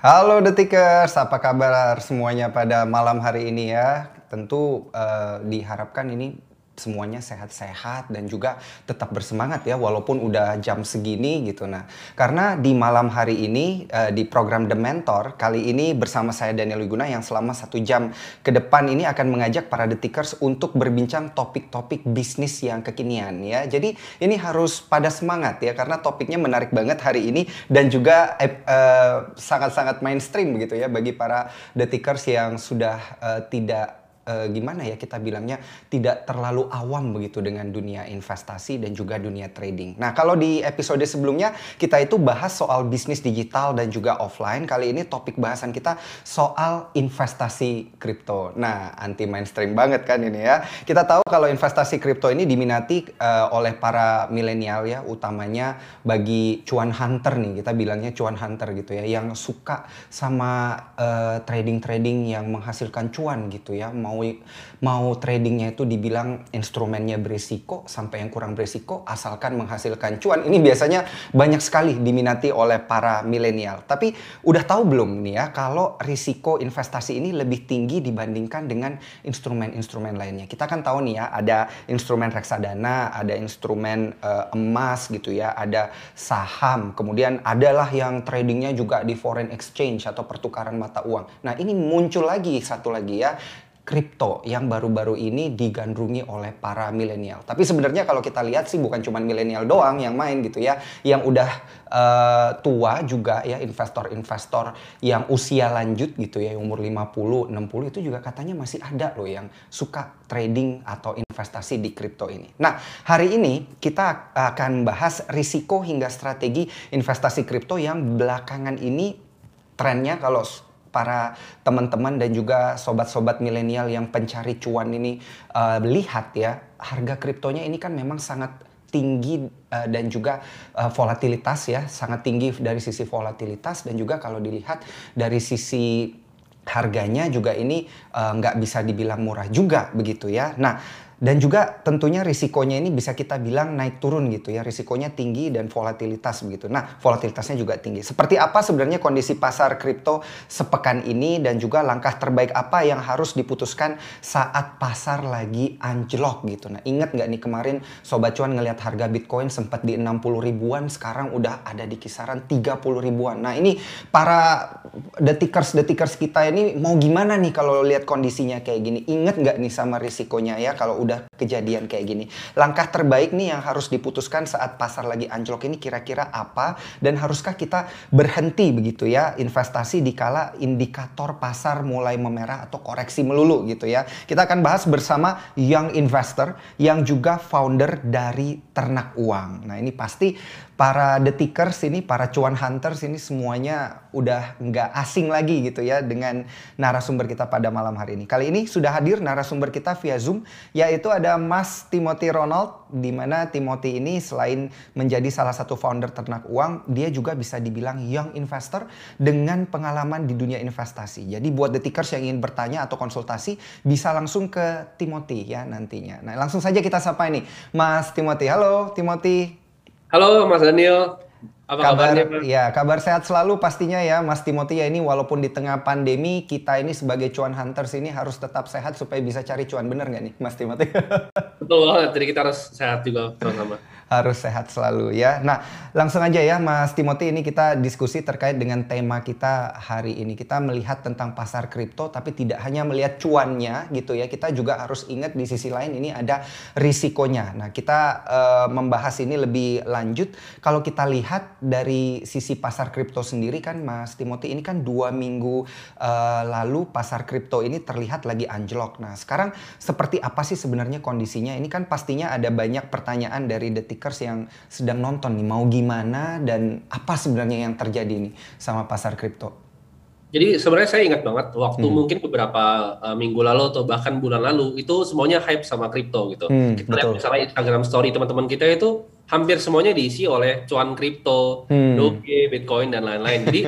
Halo Detikers, apa kabar semuanya pada malam hari ini ya? Tentu diharapkan ini semuanya sehat-sehat dan juga tetap bersemangat ya walaupun udah jam segini gitu. Nah, karena di malam hari ini di program The Mentor kali ini bersama saya Daniel Wiguna yang selama 1 jam ke depan ini akan mengajak para Detikers untuk berbincang topik-topik bisnis yang kekinian ya. Jadi ini harus pada semangat ya karena topiknya menarik banget hari ini dan juga sangat-sangat mainstream begitu ya bagi para Detikers yang sudah tidak gimana ya kita bilangnya tidak terlalu awam begitu dengan dunia investasi dan juga dunia trading. Nah, kalau di episode sebelumnya kita itu bahas soal bisnis digital dan juga offline. Kali ini topik bahasan kita soal investasi kripto. Nah, anti mainstream banget kan ini ya. Kita tahu kalau investasi kripto ini diminati oleh para milenial ya, utamanya bagi cuan hunter nih, kita bilangnya cuan hunter gitu ya, yang suka sama trading-trading yang menghasilkan cuan gitu ya. Mau tradingnya itu dibilang instrumennya berisiko sampai yang kurang berisiko asalkan menghasilkan cuan. Ini biasanya banyak sekali diminati oleh para milenial. Tapi udah tahu belum nih ya kalau risiko investasi ini lebih tinggi dibandingkan dengan instrumen-instrumen lainnya. Kita kan tahu nih ya ada instrumen reksadana, ada instrumen emas gitu ya, ada saham, kemudian adalah yang tradingnya juga di foreign exchange atau pertukaran mata uang. Nah, ini muncul lagi satu lagi ya, kripto yang baru-baru ini digandrungi oleh para milenial. Tapi sebenarnya kalau kita lihat sih bukan cuma milenial doang yang main gitu ya. Yang udah tua juga ya, investor-investor yang usia lanjut gitu ya, yang umur 50, 60 itu juga katanya masih ada loh yang suka trading atau investasi di kripto ini. Nah, hari ini kita akan bahas risiko hingga strategi investasi kripto yang belakangan ini trennya kalau para teman-teman dan juga sobat-sobat milenial yang pencari cuan ini lihat ya, harga kriptonya ini kan memang sangat tinggi dan juga volatilitas ya, sangat tinggi dari sisi volatilitas dan juga kalau dilihat dari sisi harganya juga ini nggak bisa dibilang murah juga begitu ya. Nah, dan juga tentunya risikonya ini bisa kita bilang naik turun gitu ya. Risikonya tinggi dan volatilitas begitu. Nah, volatilitasnya juga tinggi. Seperti apa sebenarnya kondisi pasar kripto sepekan ini dan juga langkah terbaik apa yang harus diputuskan saat pasar lagi anjlok gitu. Nah, ingat nggak nih kemarin Sobat Cuan ngelihat harga Bitcoin sempat di 60 ribuan, sekarang udah ada di kisaran 30 ribuan. Nah, ini para detikers kita ini mau gimana nih kalau lihat kondisinya kayak gini? Ingat nggak nih sama risikonya ya kalau udah kejadian kayak gini. Langkah terbaik nih yang harus diputuskan saat pasar lagi anjlok ini kira-kira apa dan haruskah kita berhenti begitu ya investasi dikala indikator pasar mulai memerah atau koreksi melulu gitu ya. Kita akan bahas bersama Young Investor yang juga founder dari Ternak Uang. Nah, ini pasti para detikers ini, para cuan hunters ini semuanya udah nggak asing lagi gitu ya dengan narasumber kita pada malam hari ini. Kali ini sudah hadir narasumber kita via Zoom, yaitu ada Mas Timothy Ronald, di mana Timothy ini selain menjadi salah satu founder Ternak Uang, dia juga bisa dibilang young investor dengan pengalaman di dunia investasi. Jadi buat detikers yang ingin bertanya atau konsultasi, bisa langsung ke Timothy ya nantinya. Nah, langsung saja kita sapa ini Mas Timothy. Halo Timothy. Halo Mas Daniel, apa kabarnya? Kabar sehat selalu pastinya ya Mas Timothy ya. Ini walaupun di tengah pandemi kita ini sebagai cuan hunters ini harus tetap sehat supaya bisa cari cuan, bener nggak nih Mas Timothy? Betul banget, jadi kita harus sehat juga sama-sama. Harus sehat selalu ya. Nah, langsung aja ya Mas Timothy, ini kita diskusi terkait dengan tema kita hari ini. Kita melihat tentang pasar kripto tapi tidak hanya melihat cuannya gitu ya. Kita juga harus ingat di sisi lain ini ada risikonya. Nah, kita membahas ini lebih lanjut. Kalau kita lihat dari sisi pasar kripto sendiri kan Mas Timothy, ini kan 2 minggu lalu pasar kripto ini terlihat lagi anjlok. Nah, sekarang seperti apa sih sebenarnya kondisinya? Ini kan pastinya ada banyak pertanyaan dari detikers yang sedang nonton nih, mau gimana dan apa sebenarnya yang terjadi nih sama pasar kripto. Jadi sebenarnya saya ingat banget waktu mungkin beberapa minggu lalu atau bahkan bulan lalu itu semuanya hype sama kripto gitu. Kita lihat Betul. misalnya Instagram story teman-teman kita itu hampir semuanya diisi oleh cuan kripto, Doge, Bitcoin dan lain-lain. Jadi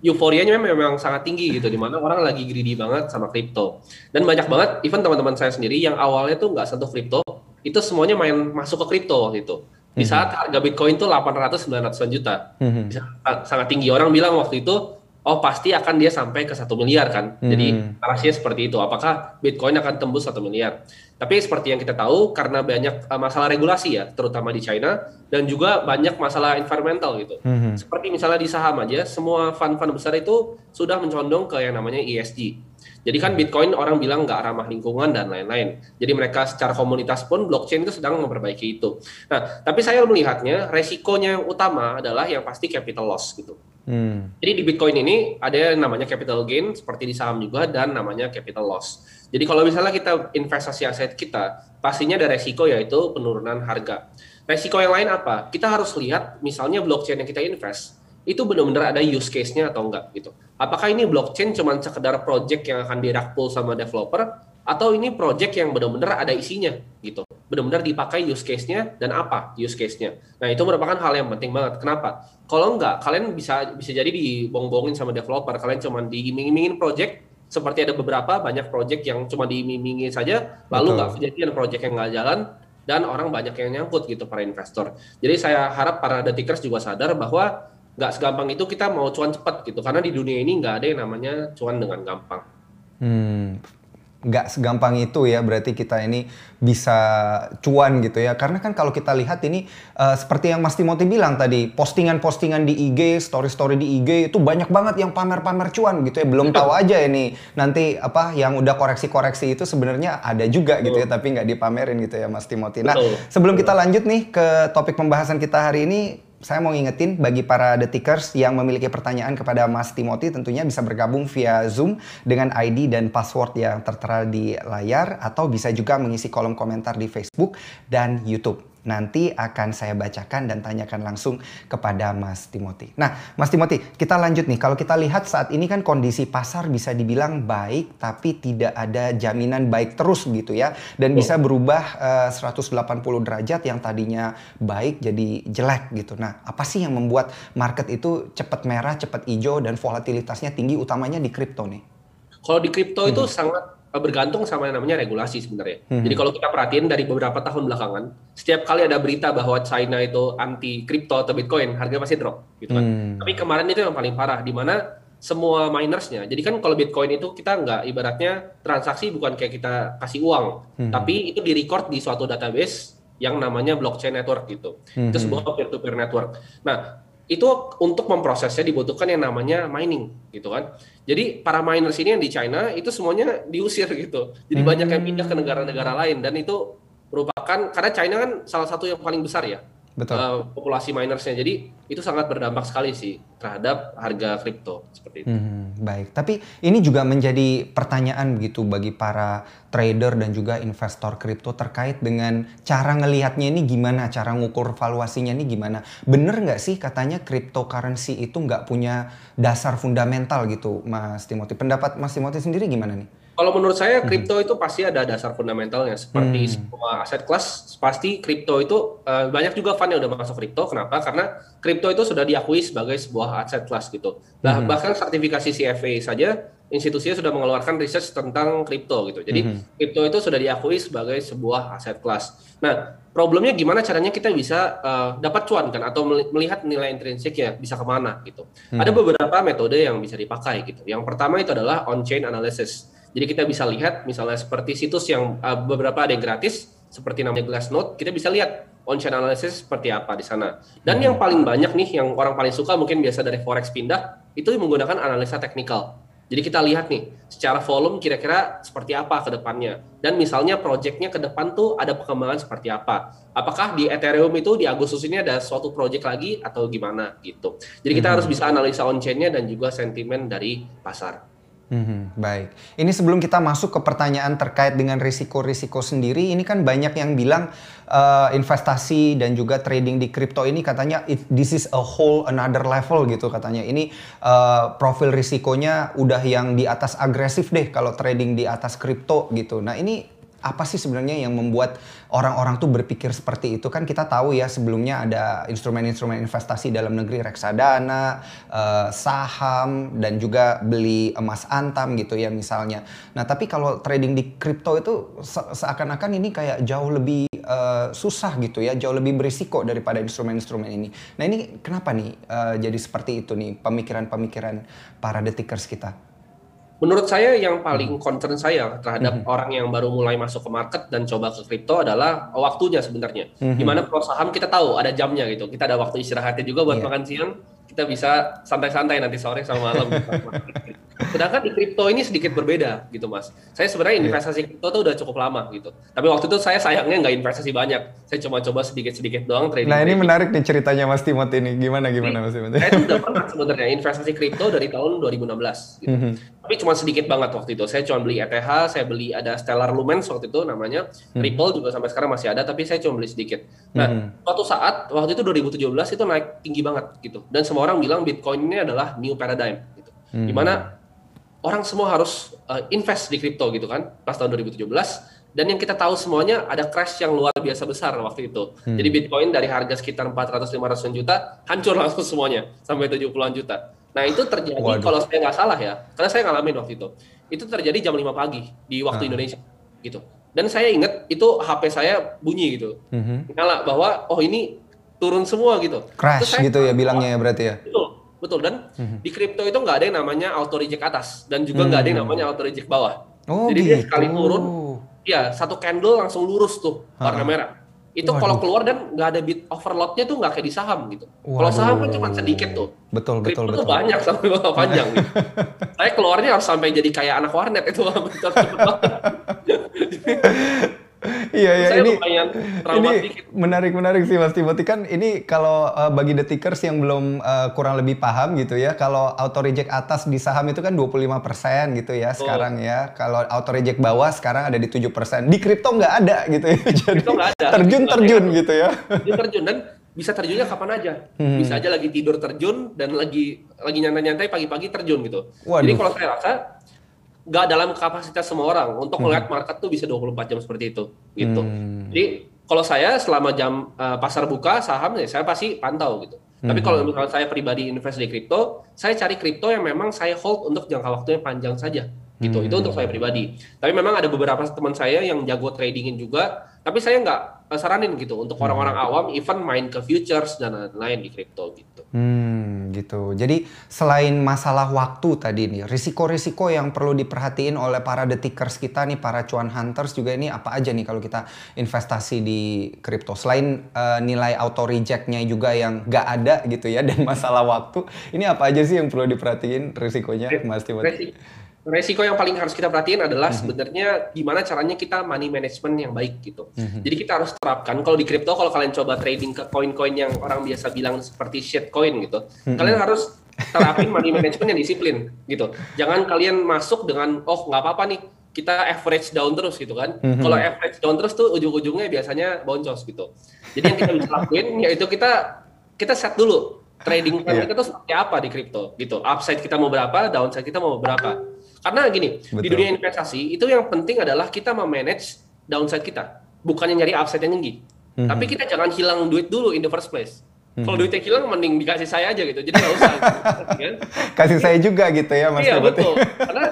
euforianya memang sangat tinggi gitu, di mana orang lagi greedy banget sama kripto. Dan banyak banget, even teman-teman saya sendiri yang awalnya tuh nggak sentuh kripto, itu semuanya main masuk ke kripto waktu itu. Di saat harga Bitcoin tuh 800-900 juta. Bisa sangat tinggi. Orang bilang waktu itu oh pasti akan dia sampai ke 1 miliar kan. Jadi narasinya seperti itu. Apakah Bitcoin akan tembus 1 miliar? Tapi seperti yang kita tahu, karena banyak masalah regulasi ya, terutama di China, dan juga banyak masalah environmental gitu. Seperti misalnya di saham aja, semua fund-fund besar itu sudah mencondong ke yang namanya ESG. Jadi kan Bitcoin orang bilang nggak ramah lingkungan dan lain-lain. Jadi mereka secara komunitas pun blockchain itu sedang memperbaiki itu. Nah, tapi saya melihatnya resikonya yang utama adalah yang pasti capital loss gitu. Jadi di Bitcoin ini ada yang namanya capital gain seperti di saham juga dan namanya capital loss. Jadi kalau misalnya kita investasi aset kita, pastinya ada resiko yaitu penurunan harga. Resiko yang lain apa? Kita harus lihat misalnya blockchain yang kita invest itu benar-benar ada use case-nya atau enggak gitu. Apakah ini blockchain cuma sekedar project yang akan dirug sama developer atau ini project yang benar-benar ada isinya gitu. Benar-benar dipakai use case-nya dan apa use case-nya. Nah, itu merupakan hal yang penting banget. Kenapa? Kalau enggak, kalian bisa jadi dibong-bongin sama developer. Kalian cuma diiming-imingin project, seperti ada beberapa banyak project yang cuma diiming-imingin saja, lalu nggak kejadian project yang nggak jalan, dan orang banyak yang nyangkut gitu para investor. Jadi saya harap para detikers juga sadar bahwa nggak segampang itu kita mau cuan cepat gitu. Karena di dunia ini nggak ada yang namanya cuan dengan gampang. Nggak segampang itu ya, berarti kita ini bisa cuan gitu ya. Karena kan kalau kita lihat ini seperti yang Mas Timothy bilang tadi, postingan-postingan di IG, story-story di IG itu banyak banget yang pamer-pamer cuan gitu ya. Belum tahu aja ini nanti apa yang udah koreksi-koreksi itu sebenarnya ada juga gitu ya, tapi nggak dipamerin gitu ya Mas Timothy. Nah, sebelum kita lanjut nih ke topik pembahasan kita hari ini, saya mau ngingetin bagi para detikers yang memiliki pertanyaan kepada Mas Timothy tentunya bisa bergabung via Zoom dengan ID dan password yang tertera di layar atau bisa juga mengisi kolom komentar di Facebook dan YouTube. Nanti akan saya bacakan dan tanyakan langsung kepada Mas Timothy. Nah, Mas Timothy, kita lanjut nih. Kalau kita lihat saat ini kan kondisi pasar bisa dibilang baik, tapi tidak ada jaminan baik terus gitu ya. Dan bisa berubah 180 derajat yang tadinya baik jadi jelek gitu. Nah, apa sih yang membuat market itu cepat merah, cepat hijau, dan volatilitasnya tinggi utamanya di kripto nih? Kalau di kripto itu sangat bergantung sama yang namanya regulasi sebenarnya. Jadi kalau kita perhatiin dari beberapa tahun belakangan, setiap kali ada berita bahwa China itu anti kripto atau Bitcoin, harga pasti drop gitu kan. Tapi kemarin itu yang paling parah, di mana semua minersnya. Jadi kan kalau Bitcoin itu kita nggak, ibaratnya transaksi bukan kayak kita kasih uang, tapi itu di-record di suatu database yang namanya blockchain network gitu. Itu sebuah peer-to-peer network. Nah, itu untuk memprosesnya dibutuhkan yang namanya mining gitu kan. Jadi para miners ini yang di China itu semuanya diusir gitu. Jadi banyak yang pindah ke negara-negara lain, dan itu merupakan karena China kan salah satu yang paling besar ya. Populasi minersnya. Jadi itu sangat berdampak sekali sih terhadap harga kripto seperti itu. Baik, tapi ini juga menjadi pertanyaan begitu bagi para trader dan juga investor kripto terkait dengan cara ngelihatnya ini gimana, cara ngukur valuasinya ini gimana. Bener nggak sih katanya cryptocurrency itu nggak punya dasar fundamental gitu, Mas Timothy? Pendapat Mas Timothy sendiri gimana nih? Kalau menurut saya kripto itu pasti ada dasar fundamentalnya, seperti semua aset kelas. Pasti kripto itu banyak juga fund yang udah masuk kripto. Kenapa? Karena kripto itu sudah diakui sebagai sebuah aset kelas gitu. Nah, bahkan sertifikasi CFA saja institusinya sudah mengeluarkan research tentang kripto gitu. Jadi kripto itu sudah diakui sebagai sebuah aset kelas. Nah, problemnya gimana caranya kita bisa dapat cuan kan, atau melihat nilai intrinsiknya bisa kemana gitu. Ada beberapa metode yang bisa dipakai gitu. Yang pertama itu adalah on-chain analysis. Jadi kita bisa lihat misalnya seperti situs yang beberapa ada yang gratis, seperti namanya Glassnode, kita bisa lihat on-chain analysis seperti apa di sana. Dan yang paling banyak nih, yang orang paling suka mungkin biasa dari forex pindah, itu menggunakan analisa teknikal. Jadi kita lihat nih, secara volume kira-kira seperti apa ke depannya. Dan misalnya project-nya ke depan tuh ada perkembangan seperti apa. Apakah di Ethereum itu di Agustus ini ada suatu project lagi atau gimana gitu. Jadi kita harus bisa analisa on-chain-nya dan juga sentimen dari pasar. Baik, ini sebelum kita masuk ke pertanyaan terkait dengan risiko-risiko sendiri, ini kan banyak yang bilang investasi dan juga trading di kripto ini katanya this is a whole another level gitu katanya. Ini profil risikonya udah yang di atas agresif deh kalau trading di atas kripto gitu. Nah ini apa sih sebenarnya yang membuat orang-orang tuh berpikir seperti itu? Kan kita tahu ya sebelumnya ada instrumen-instrumen investasi dalam negeri, reksadana, saham, dan juga beli emas antam gitu ya misalnya. Nah tapi kalau trading di kripto itu seakan-akan ini kayak jauh lebih susah gitu ya, jauh lebih berisiko daripada instrumen-instrumen ini. Nah ini kenapa nih jadi seperti itu nih pemikiran-pemikiran para detikers kita? Menurut saya yang paling concern saya terhadap orang yang baru mulai masuk ke market dan coba ke kripto adalah waktunya sebenarnya. Dimana kalau saham kita tahu ada jamnya gitu. Kita ada waktu istirahatnya juga buat makan siang. Kita bisa santai-santai nanti sore sama malam. Sedangkan di kripto ini sedikit berbeda gitu Mas. Saya sebenarnya investasi kripto tuh udah cukup lama gitu. Tapi waktu itu saya sayangnya nggak investasi banyak. Saya cuma coba sedikit-sedikit doang trading. Nah ini menarik nih ceritanya Mas Timothy ini. Gimana Mas Timothy? Saya tuh udah pernah sebenarnya investasi kripto dari tahun 2016 gitu. Tapi cuma sedikit banget waktu itu. Saya cuma beli ETH, saya beli ada Stellar Lumens waktu itu namanya. Ripple juga sampai sekarang masih ada, tapi saya cuma beli sedikit. Nah, suatu saat, waktu itu 2017 itu naik tinggi banget gitu. Dan semua orang bilang Bitcoin ini adalah new paradigm gitu. Dimana orang semua harus invest di kripto gitu kan, pas tahun 2017. Dan yang kita tahu semuanya ada crash yang luar biasa besar waktu itu. Jadi Bitcoin dari harga sekitar 400-500 juta, hancur langsung semuanya, sampai 70-an juta. Nah itu terjadi kalau saya nggak salah ya, karena saya ngalamin waktu itu. Itu terjadi jam 5 pagi di waktu Indonesia gitu. Dan saya ingat itu HP saya bunyi gitu. Nyala bahwa oh ini turun semua gitu. Crash gitu ya bilangnya ya berarti ya? Betul. Dan di kripto itu nggak ada yang namanya auto reject atas. Dan juga nggak ada yang namanya auto reject bawah. Jadi dia sekali turun, ya satu candle langsung lurus tuh warna merah. Itu kalau keluar dan nggak ada bit overloadnya tuh nggak kayak di saham gitu. Kalau saham kan cuma sedikit tuh. Betul. Tuh banyak sampai panjang gitu. Saya keluarnya harus sampai jadi kayak anak warnet itu. Iya, ini sedikit. menarik sih Mas Timothy. Kan ini kalau bagi detikers yang belum kurang lebih paham gitu ya, kalau auto reject atas di saham itu kan 25% gitu ya sekarang ya. Kalau auto reject bawah sekarang ada di 7%. Di kripto nggak ada gitu ya. Jadi terjun gitu ya. Terjun dan bisa terjunnya kapan aja. Bisa aja lagi tidur terjun dan lagi nyantai-nyantai pagi-pagi terjun gitu. Jadi kalau saya rasa nggak dalam kapasitas semua orang untuk melihat market tuh bisa 24 jam seperti itu gitu. Jadi kalau saya selama jam pasar buka saham ya saya pasti pantau gitu. Tapi kalau misalnya saya pribadi invest di kripto, saya cari kripto yang memang saya hold untuk jangka waktunya panjang saja gitu. Itu untuk saya pribadi. Tapi memang ada beberapa teman saya yang jago tradingin juga, tapi saya nggak saranin gitu untuk orang-orang awam even main ke futures dan lain-lain di kripto gitu. Gitu. Jadi selain masalah waktu tadi nih, risiko-risiko yang perlu diperhatiin oleh para detikers kita nih, para cuan hunters juga ini apa aja nih kalau kita investasi di kripto? Selain nilai auto reject-nya juga yang nggak ada gitu ya dan masalah waktu, ini apa aja sih yang perlu diperhatiin risikonya, Mas Timothy? Resiko yang paling harus kita perhatiin adalah sebenarnya gimana caranya kita money management yang baik gitu. Jadi kita harus terapkan kalau di kripto, kalau kalian coba trading ke koin-koin yang orang biasa bilang seperti shitcoin gitu, kalian harus terapin money management yang disiplin gitu. Jangan kalian masuk dengan nggak apa-apa nih kita average down terus gitu kan. Kalau average down terus tuh ujung-ujungnya biasanya boncos gitu. Jadi yang kita bisa lakuin yaitu kita set dulu trading plan kita tuh seperti apa di kripto gitu. Upside kita mau berapa, downside kita mau berapa. Karena gini, di dunia investasi itu yang penting adalah kita memanage downside kita, bukannya nyari upside yang tinggi. Tapi kita jangan hilang duit dulu in the first place. Kalau duitnya hilang, mending dikasih saya aja gitu. Jadi nggak usah. Kan? Kasih saya juga gitu ya, Mas. Iya betul. Karena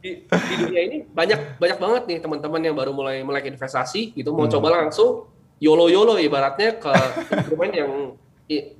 di dunia ini banyak banget nih teman-teman yang baru mulai melek investasi gitu, mau coba langsung YOLO ibaratnya ke instrumen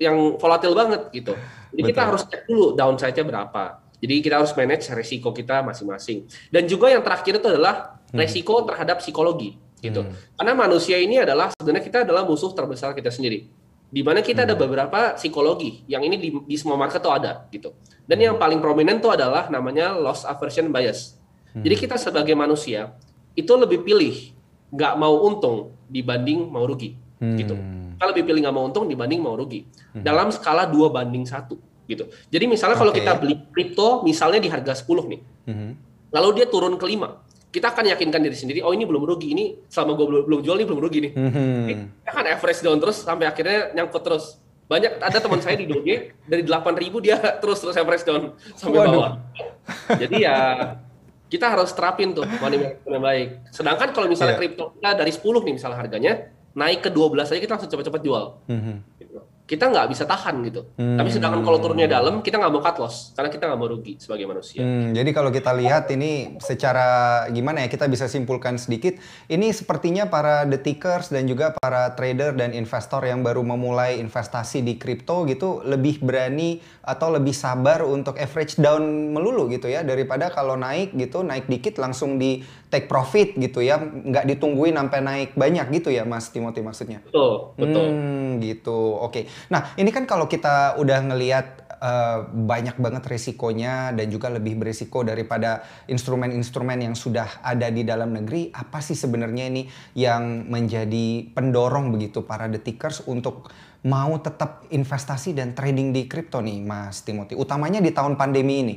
yang volatil banget gitu. Jadi kita harus cek dulu downside-nya berapa. Jadi kita harus manage resiko kita masing-masing. Dan juga yang terakhir itu adalah resiko terhadap psikologi gitu. Karena manusia ini adalah sebenarnya kita adalah musuh terbesar kita sendiri. Di mana kita ada beberapa psikologi yang ini di semua market tuh ada gitu. Dan yang paling prominent tuh adalah namanya loss aversion bias. Jadi kita sebagai manusia itu lebih pilih nggak mau untung dibanding mau rugi gitu. Kita lebih pilih nggak mau untung dibanding mau rugi. Dalam skala 2:1 gitu. Jadi misalnya kalau kita beli kripto misalnya di harga 10 nih. Lalu dia turun ke 5. Kita akan yakinkan diri sendiri, oh ini belum rugi, ini selama gue belum jual ini belum rugi nih. Kita kan average down terus sampai akhirnya nyangkut terus. Banyak ada teman saya di Doge dari 8.000 dia terus average down sampai bawah. Jadi ya kita harus terapin tuh money management yang baik. Sedangkan kalau misalnya Iya. kripto kita dari 10 nih misalnya harganya, naik ke 12 aja kita langsung cepat-cepat jual. Gitu. Kita nggak bisa tahan gitu. Tapi sedangkan kalau turunnya dalam, kita nggak mau cut loss, karena kita nggak mau rugi sebagai manusia. Jadi kalau kita lihat ini secara gimana ya, kita bisa simpulkan sedikit, ini sepertinya para detikers dan juga para trader dan investor yang baru memulai investasi di kripto gitu lebih berani atau lebih sabar untuk average down melulu gitu ya, daripada kalau naik gitu, naik dikit langsung di take profit gitu ya, nggak ditungguin sampai naik banyak gitu ya Mas Timothy maksudnya. Betul, betul. Gitu. Oke. Nah, ini kan kalau kita udah ngelihat banyak banget resikonya dan juga lebih beresiko daripada instrumen-instrumen yang sudah ada di dalam negeri, apa sih sebenarnya ini yang menjadi pendorong begitu para detikers untuk mau tetap investasi dan trading di kripto nih, Mas Timothy? Utamanya di tahun pandemi ini.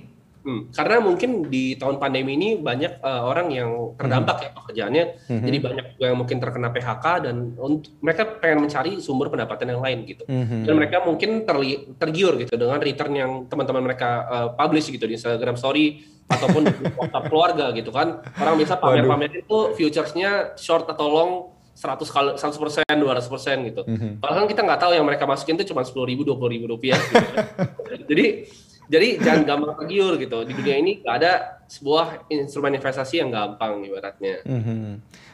Karena mungkin di tahun pandemi ini banyak orang yang terdampak ya pekerjaannya, jadi banyak juga yang mungkin terkena PHK dan mereka pengen mencari sumber pendapatan yang lain gitu. Dan mereka mungkin tergiur gitu dengan return yang teman-teman mereka publish gitu di Instagram Story ataupun di WhatsApp keluarga gitu kan. Orang bisa pamer-pamer itu futuresnya short atau long 100%, 200% gitu. Padahal kita nggak tahu yang mereka masukin itu cuma 10.000, 20.000 rupiah. Gitu. Jadi jangan gampang tergiur gitu. Di dunia ini nggak ada sebuah instrumen investasi yang gampang ibaratnya.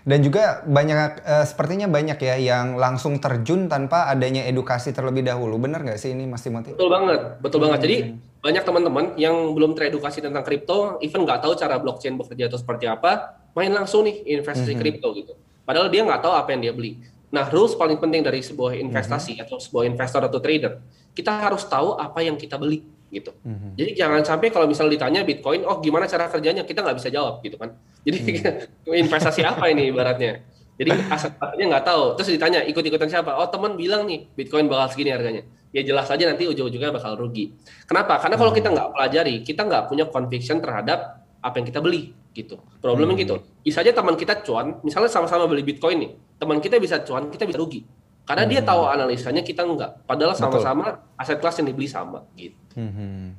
Dan juga banyak, sepertinya banyak ya yang langsung terjun tanpa adanya edukasi terlebih dahulu. Benar nggak sih ini Mas Timothy? Betul banget. Jadi banyak teman-teman yang belum teredukasi tentang kripto, even nggak tahu cara blockchain bekerja atau seperti apa, main langsung nih investasi kripto gitu. Padahal dia nggak tahu apa yang dia beli. Nah, rules paling penting dari sebuah investasi atau sebuah investor atau trader, kita harus tahu apa yang kita beli gitu. Jadi jangan sampai kalau misalnya ditanya Bitcoin, oh gimana cara kerjanya, kita nggak bisa jawab gitu kan. Jadi investasi apa ini ibaratnya. Jadi aset-asetnya nggak tahu. Terus ditanya ikut-ikutan siapa? Oh teman bilang nih Bitcoin bakal segini harganya. Ya jelas aja nanti ujung-ujungnya bakal rugi. Kenapa? Karena kalau kita nggak pelajari, kita nggak punya conviction terhadap apa yang kita beli gitu. Problemnya gitu. Bisa aja teman kita cuan, misalnya sama-sama beli Bitcoin nih, teman kita bisa cuan, kita bisa rugi. Karena dia tahu analisanya, kita enggak. Padahal sama-sama aset kelas yang dibeli sama gitu.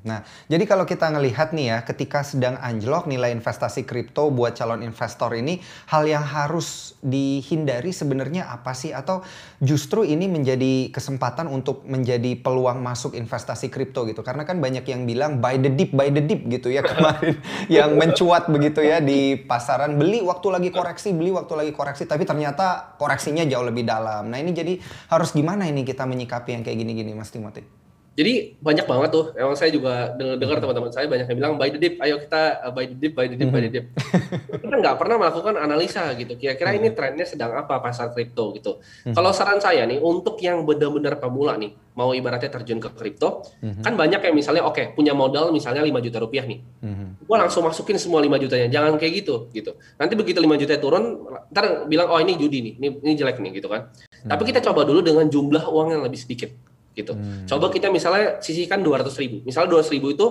Nah, jadi kalau kita ngelihat nih ya, ketika sedang anjlok nilai investasi kripto buat calon investor ini, hal yang harus dihindari sebenarnya apa sih? Atau justru ini menjadi kesempatan untuk menjadi peluang masuk investasi kripto gitu? Karena kan banyak yang bilang buy the dip gitu ya kemarin, yang mencuat begitu ya di pasaran, beli waktu lagi koreksi, tapi ternyata koreksinya jauh lebih dalam. Nah ini jadi harus gimana ini kita menyikapi yang kayak gini-gini Mas Timothy? Jadi banyak banget tuh, emang saya juga dengar teman-teman saya banyak yang bilang buy the dip, ayo kita buy the dip. Kita nggak pernah melakukan analisa gitu, kira-kira ini trennya sedang apa pasar kripto gitu. Kalau saran saya nih, untuk yang benar-benar pemula nih, mau ibaratnya terjun ke kripto, kan banyak yang misalnya punya modal misalnya 5 juta rupiah nih, gua langsung masukin semua 5 jutanya, jangan kayak gitu. Nanti begitu 5 juta turun, ntar bilang oh ini judi nih, ini jelek nih gitu kan. Tapi kita coba dulu dengan jumlah uang yang lebih sedikit. Gitu. Coba kita misalnya sisihkan 200.000. Misalnya 200.000 itu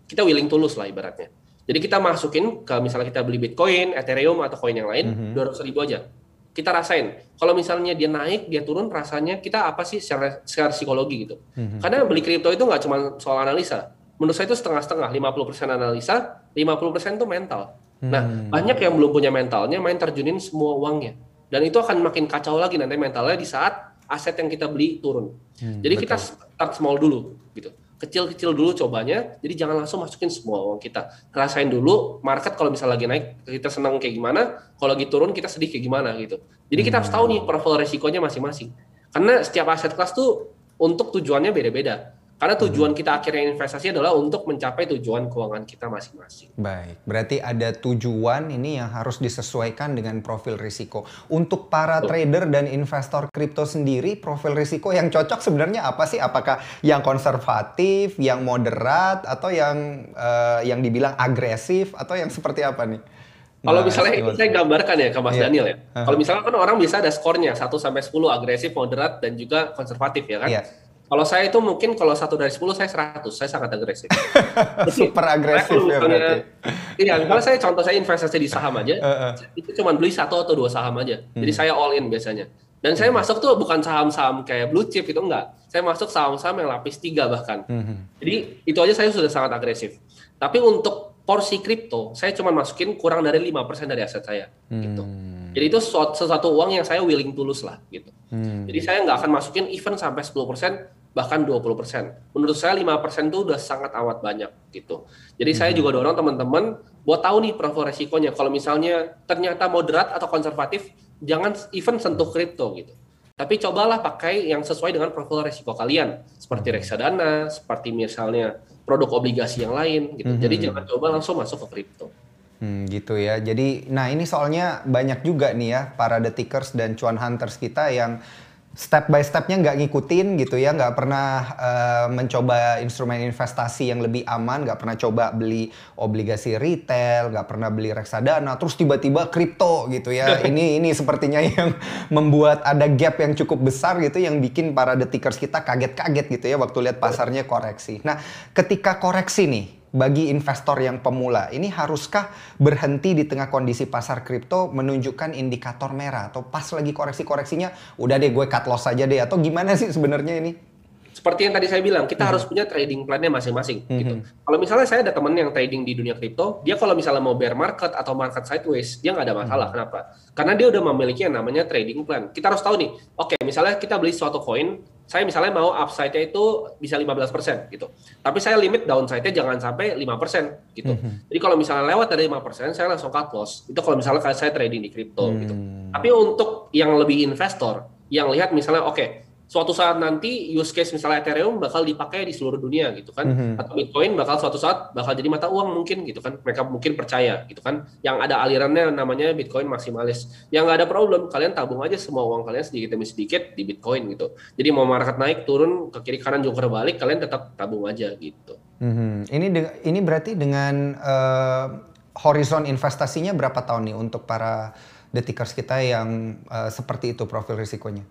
kita willing to lose lah ibaratnya. Jadi kita masukin ke misalnya kita beli Bitcoin, Ethereum atau koin yang lain 200.000 aja. Kita rasain. Kalau misalnya dia naik, dia turun, rasanya kita apa sih secara psikologi gitu. Karena beli kripto itu nggak cuma soal analisa. Menurut saya itu setengah-setengah, 50% analisa, 50% itu mental. Nah, banyak yang belum punya mentalnya main terjunin semua uangnya. Dan itu akan makin kacau lagi nanti mentalnya di saat aset yang kita beli turun. Jadi kita start small dulu gitu. Kecil-kecil dulu cobanya. Jadi jangan langsung masukin semua uang kita. Rasain dulu market kalau misalnya lagi naik kita senang kayak gimana, kalau lagi turun kita sedih kayak gimana gitu. Jadi kita harus tahu nih profil resikonya masing-masing. Karena setiap aset kelas tuh untuk tujuannya beda-beda. Karena tujuan kita akhirnya investasi adalah untuk mencapai tujuan keuangan kita masing-masing. Baik, berarti ada tujuan ini yang harus disesuaikan dengan profil risiko. Untuk para trader dan investor kripto sendiri, profil risiko yang cocok sebenarnya apa sih? Apakah yang konservatif, yang moderat, atau yang dibilang agresif, atau yang seperti apa nih? Kalau misalnya ini saya gambarkan ya ke Mas Daniel ya. Kalau misalnya kan orang bisa ada skornya 1-10 agresif, moderat, dan juga konservatif ya kan. Kalau saya itu mungkin kalau 1 dari 10 saya 100, saya sangat agresif. Super agresif ya berarti. Iya, misalnya saya investasi di saham aja, itu cuma beli 1 atau 2 saham aja. Jadi saya all in biasanya. Dan saya masuk tuh bukan saham-saham kayak blue chip itu enggak. Saya masuk saham-saham yang lapis 3 bahkan. Jadi itu aja saya sudah sangat agresif. Tapi untuk porsi kripto saya cuma masukin kurang dari 5% dari aset saya gitu. Jadi itu sesuatu uang yang saya willing to lose lah gitu. Jadi saya nggak akan masukin even sampai 10%, bahkan 20%. Menurut saya 5% itu udah sangat amat banyak gitu. Jadi saya juga dorong teman-teman buat tahu nih profil resikonya. Kalau misalnya ternyata moderat atau konservatif, jangan even sentuh kripto gitu. Tapi cobalah pakai yang sesuai dengan profil resiko kalian, seperti reksadana, seperti misalnya produk obligasi yang lain gitu. Jadi jangan coba langsung masuk ke kripto. Gitu ya. Jadi, nah ini soalnya banyak juga nih ya para detikers dan cuan hunters kita yang step by stepnya nggak ngikutin gitu ya, nggak pernah mencoba instrumen investasi yang lebih aman, nggak pernah coba beli obligasi retail, nggak pernah beli reksadana, terus tiba-tiba kripto gitu ya. Ini sepertinya yang membuat ada gap yang cukup besar gitu, yang bikin para detikers kita kaget-kaget gitu ya waktu lihat pasarnya koreksi. Nah, ketika koreksi nih, bagi investor yang pemula, ini haruskah berhenti di tengah kondisi pasar kripto menunjukkan indikator merah? Atau pas lagi koreksi-koreksinya, udah deh gue cut loss aja deh? Atau gimana sih sebenarnya ini? Seperti yang tadi saya bilang, kita harus punya trading plan-nya masing-masing gitu. Kalau misalnya saya ada temen yang trading di dunia kripto, dia kalau misalnya mau bear market atau market sideways, dia nggak ada masalah. Kenapa? Karena dia udah memiliki yang namanya trading plan. Kita harus tahu nih, oke, misalnya kita beli suatu koin, saya misalnya mau upside-nya itu bisa 15% gitu. Tapi saya limit downside-nya jangan sampai 5% gitu. Jadi kalau misalnya lewat dari 5%, saya langsung cut loss. Itu kalau misalnya saya trading di kripto gitu. Tapi untuk yang lebih investor, yang lihat misalnya suatu saat nanti use case misalnya Ethereum bakal dipakai di seluruh dunia gitu kan, atau Bitcoin bakal suatu saat bakal jadi mata uang mungkin gitu kan, mereka mungkin percaya gitu kan, yang ada alirannya namanya Bitcoin maksimalis, yang nggak ada problem, kalian tabung aja semua uang kalian sedikit demi sedikit di Bitcoin gitu. Jadi mau market naik turun ke kiri kanan joker balik, kalian tetap tabung aja gitu. Ini berarti dengan horizon investasinya berapa tahun nih untuk para detikers kita yang seperti itu profil risikonya?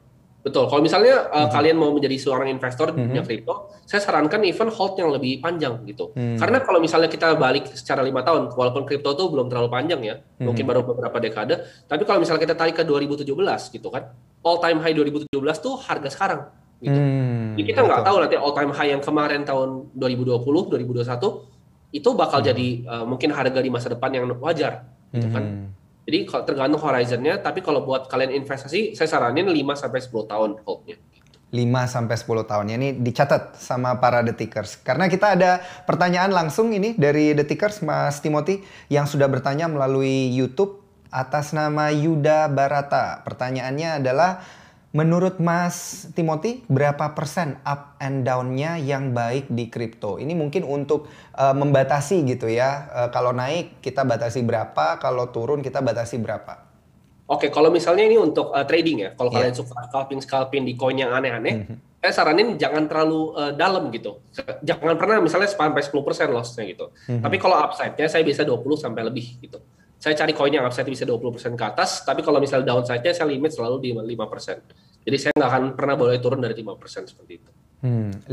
Betul. Kalau misalnya kalian mau menjadi seorang investor di dunia kripto, saya sarankan even hold yang lebih panjang gitu. Karena kalau misalnya kita balik secara 5 tahun, walaupun kripto itu belum terlalu panjang ya, mungkin baru beberapa dekade, tapi kalau misalnya kita tarik ke 2017 gitu kan, all time high 2017 tuh harga sekarang gitu. Jadi kita nggak tahu nanti all time high yang kemarin tahun 2020, 2021 itu bakal jadi mungkin harga di masa depan yang wajar gitu kan. Jadi tergantung horizonnya, tapi kalau buat kalian investasi, saya saranin 5-10 tahun holdnya. 5-10 tahun, ini dicatat sama para detikers. Karena kita ada pertanyaan langsung ini dari detikers, Mas Timothy, yang sudah bertanya melalui YouTube atas nama Yuda Barata. Pertanyaannya adalah, menurut Mas Timothy, berapa persen up and down-nya yang baik di kripto? Ini mungkin untuk membatasi gitu ya. Kalau naik kita batasi berapa, kalau turun kita batasi berapa? Oke, kalau misalnya ini untuk trading ya, kalau kalian suka scalping di koin yang aneh-aneh, saya saranin jangan terlalu dalam gitu. Jangan pernah misalnya sampai 10% loss-nya gitu. Tapi kalau upside-nya saya bisa 20 sampai lebih gitu. Saya cari koin yang upside bisa 20% ke atas, tapi kalau misalnya downside-nya saya limit selalu di 5%. Jadi saya nggak akan pernah boleh turun dari 5% seperti itu. 5%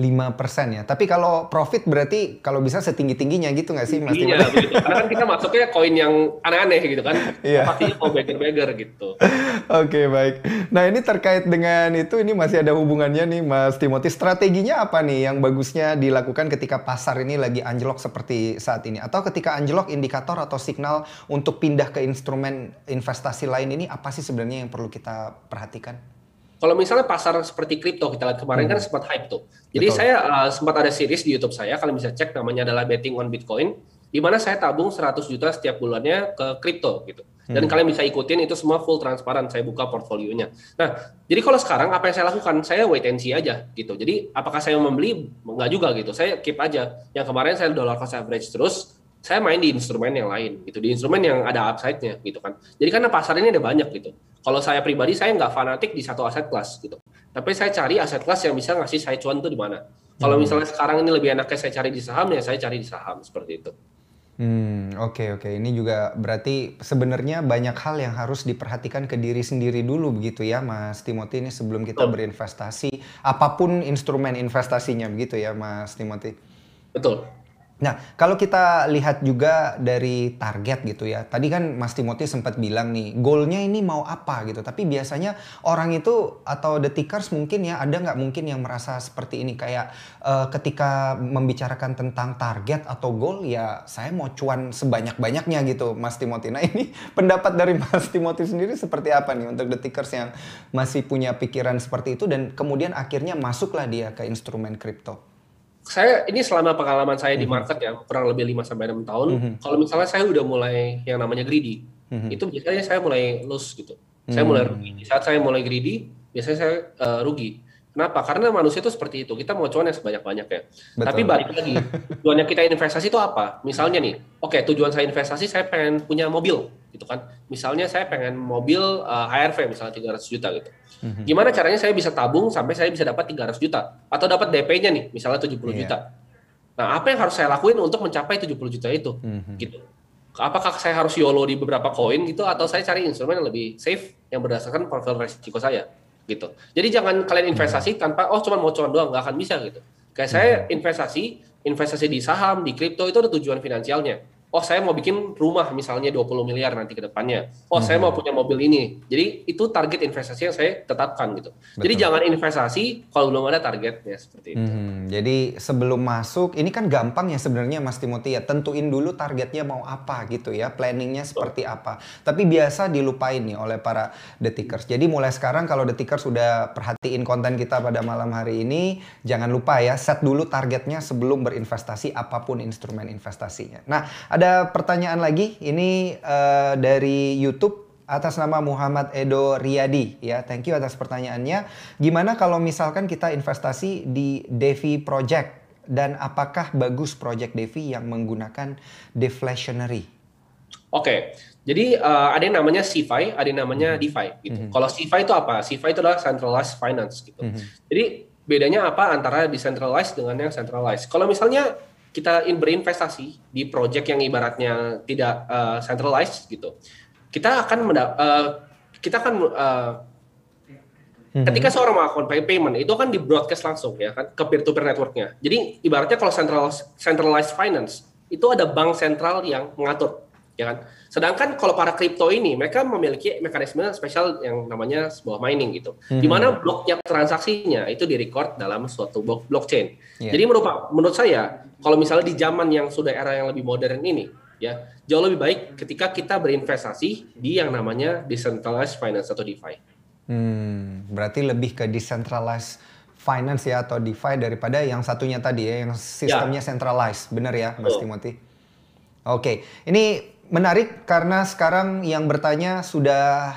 ya. Tapi kalau profit berarti kalau bisa setinggi-tingginya gitu nggak sih, Mas Timothy? Iya, begitu. Karena kan kita masuknya koin yang aneh-aneh gitu kan. Pastinya mau beggar-beggar gitu. Oke, baik. Nah, ini terkait dengan itu, ini masih ada hubungannya nih, Mas Timothy. Strateginya apa nih yang bagusnya dilakukan ketika pasar ini lagi anjlok seperti saat ini? Atau ketika anjlok, indikator atau signal untuk pindah ke instrumen investasi lain ini apa sih sebenarnya yang perlu kita perhatikan? Kalau misalnya pasar seperti kripto, kita lihat kemarin kan sempat hype tuh. Jadi saya sempat ada series di YouTube saya, kalian bisa cek, namanya adalah Betting on Bitcoin, di mana saya tabung 100 juta setiap bulannya ke kripto gitu. Dan kalian bisa ikutin, itu semua full transparan, saya buka portfolionya. Nah, jadi kalau sekarang apa yang saya lakukan? Saya wait and see aja gitu. Jadi apakah saya membeli? Enggak juga gitu, saya keep aja. Yang kemarin saya dollar cost average terus, saya main di instrumen yang lain gitu, di instrumen yang ada upside-nya gitu kan. Jadi karena pasar ini ada banyak gitu. Kalau saya pribadi, saya nggak fanatik di satu aset kelas gitu. Tapi saya cari aset kelas yang bisa ngasih saya cuan itu di mana. Kalau misalnya sekarang ini lebih enaknya saya cari di saham, ya saya cari di saham seperti itu. Oke. Ini juga berarti sebenarnya banyak hal yang harus diperhatikan ke diri sendiri dulu begitu ya, Mas Timothy, ini sebelum kita berinvestasi, apapun instrumen investasinya begitu ya, Mas Timothy. Betul. Nah, kalau kita lihat juga dari target gitu ya. Tadi kan Mas Timothy sempat bilang nih, goalnya ini mau apa gitu. Tapi biasanya orang itu atau the tickers mungkin ya, ada nggak mungkin yang merasa seperti ini. Kayak ketika membicarakan tentang target atau goal ya saya mau cuan sebanyak-banyaknya gitu Mas Timothy. Nah ini pendapat dari Mas Timothy sendiri seperti apa nih untuk the tickers yang masih punya pikiran seperti itu dan kemudian akhirnya masuklah dia ke instrumen kripto. Saya ini selama pengalaman saya di market ya kurang lebih 5 sampai 6 tahun. Kalau misalnya saya udah mulai yang namanya greedy, itu biasanya saya mulai lose gitu. Saya mulai rugi. Di saat saya mulai greedy, biasanya saya rugi. Kenapa? Karena manusia itu seperti itu. Kita mau cuan yang sebanyak-banyaknya. Tapi balik lagi, tujuannya kita investasi itu apa? Misalnya nih, oke, tujuan saya investasi saya pengen punya mobil gitu kan. Misalnya saya pengen mobil HRV misalnya 300 juta gitu. Gimana caranya saya bisa tabung sampai saya bisa dapat 300 juta atau dapat DP-nya nih misalnya 70 juta. Nah, apa yang harus saya lakuin untuk mencapai 70 juta itu? Gitu. Apakah saya harus YOLO di beberapa koin gitu atau saya cari instrumen yang lebih safe yang berdasarkan profil resiko saya gitu. Jadi jangan kalian investasi tanpa cuma mau cuan doang, nggak akan bisa gitu. Kayak saya investasi di saham, di kripto itu ada tujuan finansialnya. Saya mau bikin rumah misalnya 20 miliar nanti ke depannya. Saya mau punya mobil ini. Jadi itu target investasi yang saya tetapkan gitu. Betul. Jadi jangan investasi kalau belum ada targetnya seperti itu. Jadi sebelum masuk, ini kan gampang ya sebenarnya Mas Timothy ya. Tentuin dulu targetnya mau apa gitu ya. Planningnya seperti apa. Tapi biasa dilupain nih oleh para The Tickers. Jadi mulai sekarang kalau The Tickers sudah perhatiin konten kita pada malam hari ini, jangan lupa ya set dulu targetnya sebelum berinvestasi apapun instrumen investasinya. Nah, ada pertanyaan lagi, ini dari YouTube atas nama Muhammad Edo Riyadi ya. Thank you atas pertanyaannya. Gimana kalau misalkan kita investasi di DeFi project dan apakah bagus project DeFi yang menggunakan deflationary? Oke. Jadi ada yang namanya CeFi, ada yang namanya DeFi gitu. Kalau CeFi itu apa? CeFi itu adalah centralized finance gitu. Jadi bedanya apa antara decentralized dengan yang centralized? Kalau misalnya kita berinvestasi di project yang ibaratnya tidak centralized gitu, kita akan ketika seorang melakukan payment itu kan di broadcast langsung ya kan ke peer to peer networknya. Jadi ibaratnya kalau centralized finance itu ada bank sentral yang mengatur ya kan. Sedangkan kalau para kripto ini mereka memiliki mekanisme spesial yang namanya sebuah mining gitu. Di mana bloknya transaksinya itu direcord dalam suatu blockchain. Jadi menurut saya kalau misalnya di zaman yang sudah era yang lebih modern ini ya, jauh lebih baik ketika kita berinvestasi di yang namanya decentralized finance atau DeFi. Berarti lebih ke decentralized finance ya atau DeFi daripada yang satunya tadi ya, yang sistemnya centralized. Benar ya, Mas Timothy? Oke, ini menarik karena sekarang yang bertanya sudah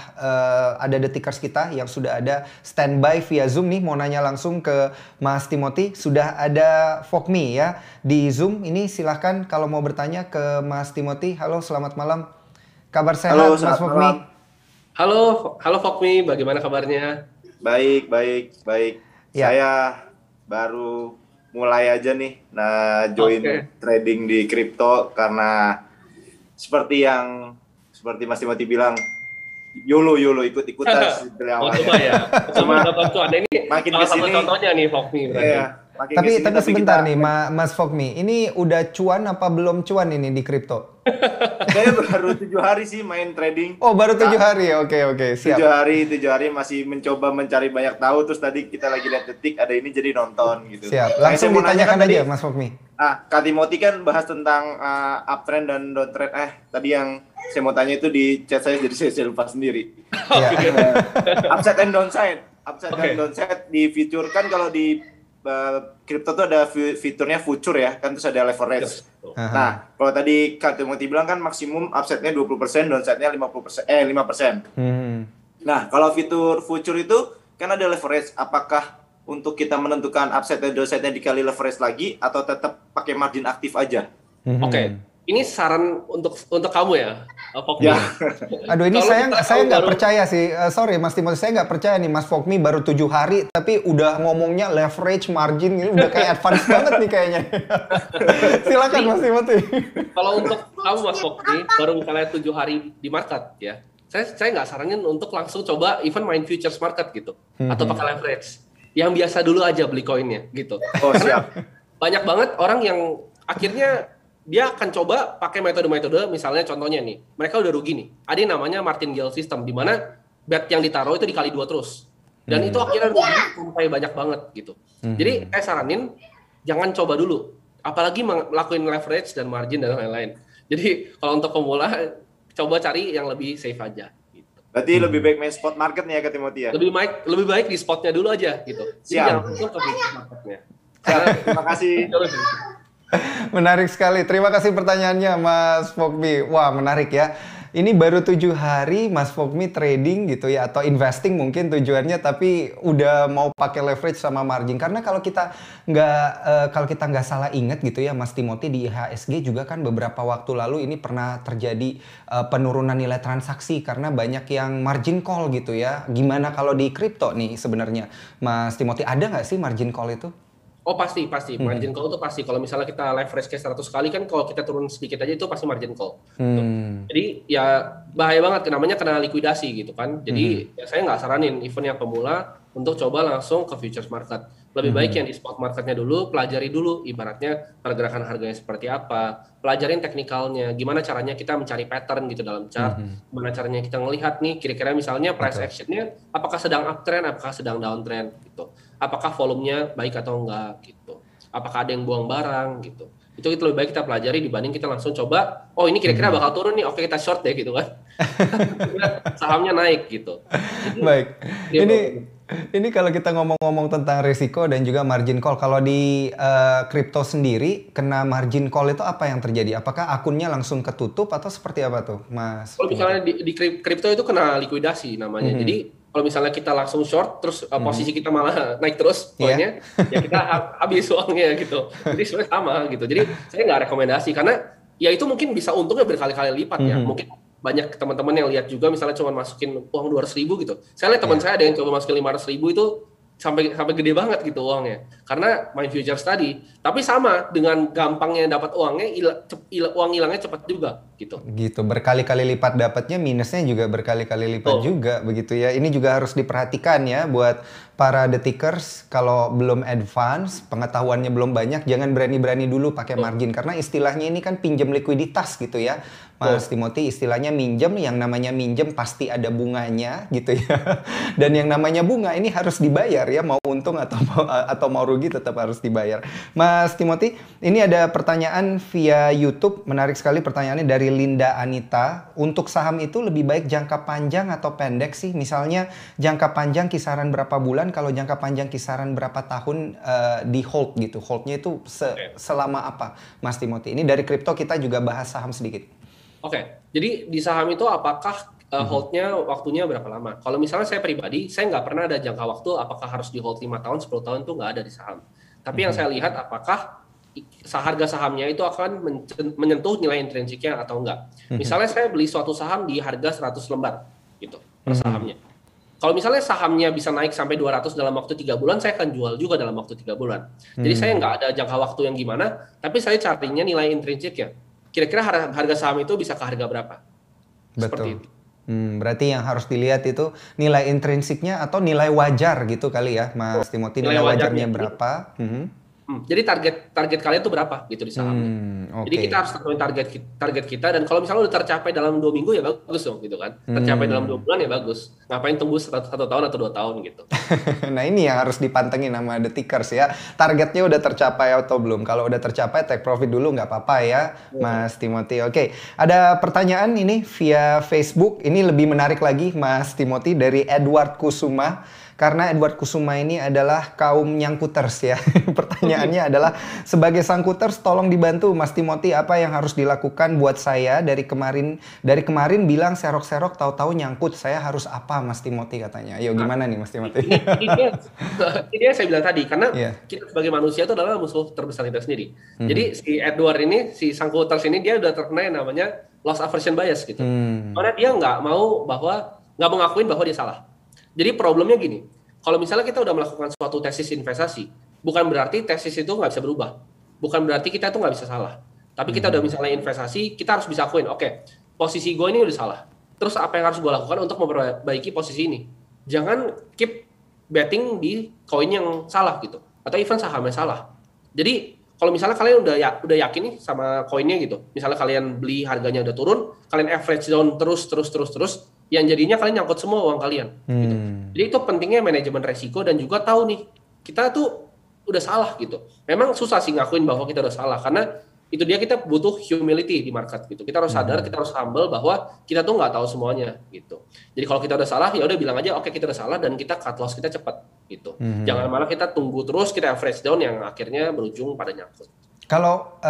ada The Tickers kita yang sudah ada standby via Zoom nih. Mau nanya langsung ke Mas Timothy. Sudah ada Fogme ya di Zoom. Ini silahkan kalau mau bertanya ke Mas Timothy. Halo, selamat malam. Kabar sehat Mas Fogme? Halo Fogme, bagaimana kabarnya? Baik. Ya. Saya baru mulai aja nih join trading di kripto karena seperti Mas Timothy bilang, YOLO ikut-ikutan. Coba ya. Coba cuan ini makin kesini. Contohnya nih Fogme. Tapi sebentar nih Mas Fogme, ini udah cuan apa belum cuan ini di kripto? Saya baru 7 hari sih main trading. Oh baru 7 hari, oke siap. 7 hari masih mencoba mencari banyak tahu. Terus tadi kita lagi lihat detik ada ini jadi nonton gitu. Siap, langsung ditanyakan aja Mas Fogme. Kak Timothy kan bahas tentang uptrend dan downtrend. Tadi yang saya mau tanya itu di chat saya jadi saya lupa sendiri. Upside and downside. Dan downside di fitur kan kalau di kripto tuh ada fiturnya future ya, kan terus ada leverage. Nah, kalau tadi Kak Timothy bilang kan maksimum upside-nya 20%, downside-nya 5%. Nah, kalau fitur future itu kan ada leverage. Apakah untuk kita menentukan upside dan downside-nya dikali leverage lagi atau tetap pakai margin aktif aja? Ini saran untuk kamu ya, Fogme. Ya. Aduh ini saya nggak percaya sih. Sorry Mas Timothy, saya nggak percaya nih Mas Fogme baru 7 hari tapi udah ngomongnya leverage margin ini udah kayak advance banget nih kayaknya. Silakan Mas Timothy. Kalau untuk kamu Mas Fogme baru misalnya 7 hari di market ya, saya nggak saranin untuk langsung coba even main futures market gitu atau pakai leverage. Yang biasa dulu aja beli koinnya gitu. Oh siap. Banyak banget orang yang akhirnya dia akan coba pakai metode-metode, misalnya contohnya nih, mereka udah rugi nih. Ada yang namanya martingale system, di mana bet yang ditaruh itu dikali 2 terus. Dan itu akhirnya rugi sampai banyak banget gitu. Jadi saya saranin jangan coba dulu, apalagi melakukan leverage dan margin dan lain-lain. Jadi kalau untuk pemula coba cari yang lebih safe aja. Gitu. Berarti lebih baik main spot market nih ya Kak Timothy ya? Lebih baik di spotnya dulu aja gitu. Jadi jangan langsung ke futures marketnya. Terima kasih. Menarik sekali. Terima kasih pertanyaannya Mas Fogmi. Wah, menarik ya. Ini baru 7 hari Mas Fogmi trading gitu ya, atau investing mungkin tujuannya, tapi udah mau pakai leverage sama margin. Karena kalau kita nggak salah ingat gitu ya Mas Timothy, di IHSG juga kan beberapa waktu lalu ini pernah terjadi penurunan nilai transaksi karena banyak yang margin call gitu ya. Gimana kalau di kripto nih sebenarnya Mas Timothy, ada nggak sih margin call itu? Oh pasti. Margin call itu pasti. Kalau misalnya kita leverage ke 100 kali kan, kalau kita turun sedikit aja itu pasti margin call. Jadi ya bahaya banget, namanya kena likuidasi gitu kan. Jadi ya saya nggak saranin even yang pemula untuk coba langsung ke futures market. Lebih baik yang di spot marketnya dulu, pelajari dulu ibaratnya pergerakan harganya seperti apa, pelajarin teknikalnya, gimana caranya kita mencari pattern gitu dalam chart, gimana caranya kita ngelihat nih kira-kira misalnya price actionnya apakah sedang uptrend, apakah sedang downtrend gitu. Apakah volumenya baik atau enggak gitu. Apakah ada yang buang barang gitu. Itu lebih baik kita pelajari dibanding kita langsung coba, oh ini kira-kira bakal turun nih, oke kita short deh gitu kan. Sahamnya naik gitu. Jadi, baik. Ini kalau kita ngomong-ngomong tentang risiko dan juga margin call, kalau di kripto sendiri kena margin call itu apa yang terjadi? Apakah akunnya langsung ketutup atau seperti apa tuh, Mas? Kalau misalnya di kripto itu kena likuidasi namanya. Jadi kalau misalnya kita langsung short, terus posisi kita malah naik terus poinnya, ya kita habis uangnya gitu. Jadi sebenarnya sama gitu. Jadi saya nggak rekomendasi, karena ya itu mungkin bisa untungnya berkali-kali lipat ya. Mungkin banyak teman-teman yang lihat juga misalnya cuma masukin uang 200.000 gitu. Saya lihat teman saya ada yang coba masukin 500.000 itu sampai gede banget gitu uangnya, karena main futures tadi. Tapi sama dengan gampangnya dapat uangnya, uang hilangnya cepat juga gitu. Gitu, berkali-kali lipat dapatnya, minusnya juga berkali-kali lipat juga begitu ya. Ini juga harus diperhatikan ya buat para detikers. Kalau belum advance, pengetahuannya belum banyak, jangan berani-berani dulu pakai margin, karena istilahnya ini kan pinjam likuiditas gitu ya. Mas Timothy, istilahnya minjem, yang namanya minjem pasti ada bunganya gitu ya. Dan yang namanya bunga ini harus dibayar ya, mau untung atau mau rugi tetap harus dibayar. Mas Timothy, ini ada pertanyaan via YouTube, menarik sekali pertanyaannya dari Linda Anita. Untuk saham itu lebih baik jangka panjang atau pendek sih? Misalnya jangka panjang kisaran berapa bulan, kalau jangka panjang kisaran berapa tahun di hold gitu. Holdnya itu selama apa, Mas Timothy? Ini dari kripto kita juga bahas saham sedikit. Oke, jadi di saham itu apakah holdnya waktunya berapa lama? Kalau misalnya saya pribadi, saya nggak pernah ada jangka waktu apakah harus di hold 5 tahun, 10 tahun itu nggak ada di saham. Tapi yang saya lihat apakah harga sahamnya itu akan menyentuh nilai intrinsiknya atau enggak. Misalnya saya beli suatu saham di harga 100 lembar gitu per sahamnya. Kalau misalnya sahamnya bisa naik sampai 200 dalam waktu 3 bulan, saya akan jual juga dalam waktu 3 bulan. Jadi saya nggak ada jangka waktu yang gimana, tapi saya carinya nilai intrinsiknya. Kira-kira harga saham itu bisa ke harga berapa? Betul. Seperti itu. Berarti yang harus dilihat itu nilai intrinsiknya atau nilai wajar gitu kali ya, Mas Timothy. Nilai wajarnya berapa? Jadi target kalian tuh berapa gitu di sahamnya. Jadi kita harus tentuin target kita, dan kalau misalnya udah tercapai dalam 2 minggu ya bagus dong gitu kan. Tercapai dalam 2 bulan ya bagus. Ngapain tunggu 1 tahun atau 2 tahun gitu. Nah ini yang harus dipantengin sama detikers ya. Targetnya udah tercapai atau belum. Kalau udah tercapai take profit dulu nggak apa-apa ya, Mas Timothy. Oke, ada pertanyaan ini via Facebook. Ini lebih menarik lagi, Mas Timothy, dari Edward Kusuma. Karena Edward Kusuma ini adalah kaum nyangkuters ya. Pertanyaannya adalah, sebagai sangkuters tolong dibantu Mas Timothy, apa yang harus dilakukan buat saya dari kemarin bilang serok-serok tahu-tahu nyangkut, saya harus apa Mas Timothy katanya. Ayo gimana nih Mas Timothy? Ini yang saya bilang tadi, karena kita sebagai manusia itu adalah musuh terbesar kita sendiri. Jadi si Edward ini, si sangkuters ini, dia udah terkena yang namanya loss aversion bias gitu. Karena dia nggak mengakuin bahwa dia salah. Jadi problemnya gini, kalau misalnya kita udah melakukan suatu tesis investasi, bukan berarti tesis itu nggak bisa berubah. Bukan berarti kita itu nggak bisa salah. Tapi kita udah misalnya investasi, kita harus bisa akuin, oke, posisi gue ini udah salah. Terus apa yang harus gue lakukan untuk memperbaiki posisi ini? Jangan keep betting di koin yang salah gitu. Atau even sahamnya salah. Jadi Kalau misalnya kalian udah yakin nih sama koinnya gitu, misalnya kalian beli harganya udah turun, kalian average down terus, yang jadinya kalian nyangkut semua uang kalian. Gitu. Jadi itu pentingnya manajemen resiko dan juga tahu nih kita tuh udah salah gitu. Memang susah sih ngakuin bahwa kita udah salah karena itu dia kita butuh humility di market gitu. Kita harus sadar, kita harus humble bahwa kita tuh nggak tahu semuanya gitu. Jadi kalau kita udah salah ya udah bilang aja oke kita udah salah dan kita cut loss kita cepat gitu. Jangan malah kita tunggu terus kita average down yang akhirnya berujung pada nyangkut. Kalau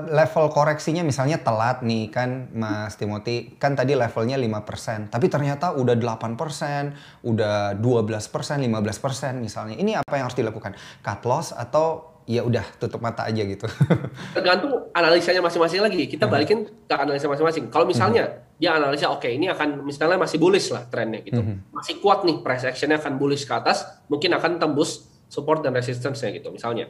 level koreksinya misalnya telat nih kan Mas Timothy, kan tadi levelnya 5%, tapi ternyata udah 8%, udah 12%, 15% misalnya. Ini apa yang harus dilakukan? Cut loss atau ya udah tutup mata aja gitu? Tergantung analisanya masing-masing lagi. Kita balikin ke analisa masing-masing. Kalau misalnya dia analisa oke, ini akan misalnya masih bullish lah trennya gitu. Masih kuat nih price action-nya akan bullish ke atas, mungkin akan tembus support dan resistance-nya gitu misalnya.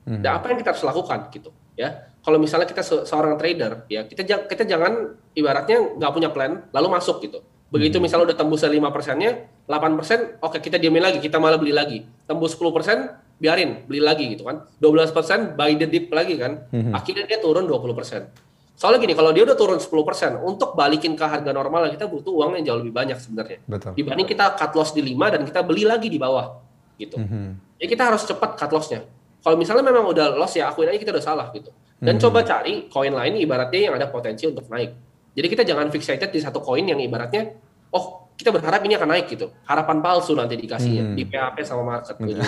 Dan apa yang kita harus lakukan gitu ya? Kalau misalnya kita seorang trader ya, kita jangan ibaratnya nggak punya plan lalu masuk gitu. Begitu misalnya udah tembus 5%-nya, 8%, oke kita diamin lagi, kita malah beli lagi. Tembus 10%, biarin, beli lagi gitu kan. 12% buy the dip lagi kan. Akhirnya dia turun 20%. Soalnya gini, kalau dia udah turun 10%, untuk balikin ke harga normal kita butuh uang yang jauh lebih banyak sebenarnya. Betul. Dibanding kita cut loss di 5 dan kita beli lagi di bawah gitu. Ya kita harus cepat cut loss-nya. Kalau misalnya memang udah loss ya akuin aja kita udah salah gitu. Dan coba cari koin lain ibaratnya yang ada potensi untuk naik. Jadi kita jangan fixated di satu koin yang ibaratnya oh kita berharap ini akan naik gitu. Harapan palsu nanti dikasihnya di PHP sama market gitu.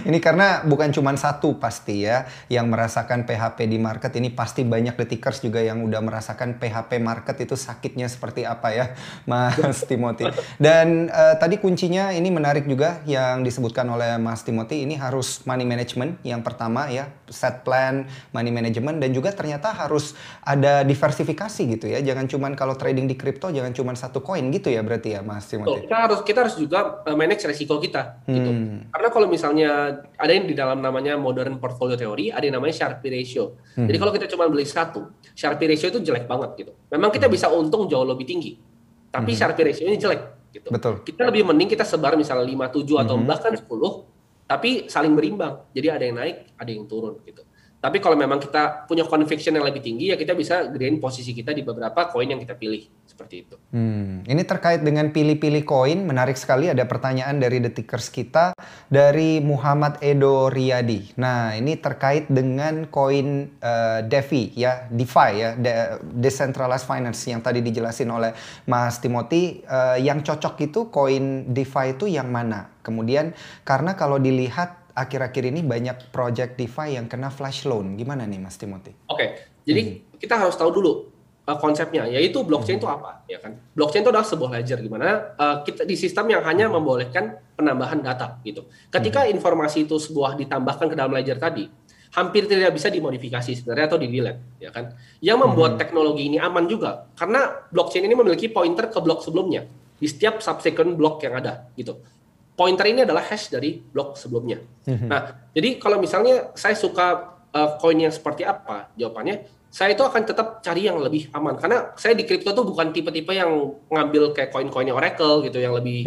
Ini karena bukan cuma satu pasti ya yang merasakan PHP di market, ini pasti banyak detikers juga yang udah merasakan PHP market itu sakitnya seperti apa ya Mas Timothy. Dan tadi kuncinya ini menarik juga yang disebutkan oleh Mas Timothy, ini harus money management yang pertama ya, set plan, money management, dan juga ternyata harus ada diversifikasi gitu ya. Jangan cuma kalau trading di kripto jangan cuma satu koin gitu ya berarti ya Mas Timothy. Kita harus juga manage resiko kita gitu. Karena kalau misalnya ada yang di dalam namanya modern portfolio theory, ada yang namanya Sharpe ratio. Jadi kalau kita cuma beli satu, Sharpe ratio itu jelek banget gitu. Memang kita bisa untung jauh lebih tinggi, tapi Sharpe ratio ini jelek gitu. Betul. Kita lebih mending kita sebar misalnya 5, 7 atau bahkan 10, tapi saling berimbang. Jadi ada yang naik, ada yang turun gitu. Tapi kalau memang kita punya conviction yang lebih tinggi, ya kita bisa gedein posisi kita di beberapa koin yang kita pilih. Seperti itu. Ini terkait dengan pilih-pilih koin, menarik sekali ada pertanyaan dari detikers kita, dari Muhammad Edo Riyadi. Nah, ini terkait dengan koin DeFi ya, DeFi ya, Decentralized Finance yang tadi dijelasin oleh Mas Timothy. Yang cocok itu koin DeFi itu yang mana? Kemudian, karena kalau dilihat akhir-akhir ini banyak project DeFi yang kena flash loan. Gimana nih Mas Timothy? Oke, jadi kita harus tahu dulu konsepnya, yaitu blockchain itu apa, ya kan? Blockchain itu adalah sebuah ledger di mana kita di sistem yang hanya membolehkan penambahan data gitu. Ketika informasi itu sebuah ditambahkan ke dalam ledger tadi, hampir tidak bisa dimodifikasi sebenarnya atau di-delete, ya kan? Yang membuat teknologi ini aman juga karena blockchain ini memiliki pointer ke blok sebelumnya di setiap subsequent blok yang ada gitu. Pointer ini adalah hash dari blok sebelumnya. Nah, jadi kalau misalnya saya suka koin yang seperti apa, jawabannya saya itu akan tetap cari yang lebih aman. Karena saya di kripto tuh bukan tipe-tipe yang ngambil kayak koin-koinnya Oracle gitu, yang lebih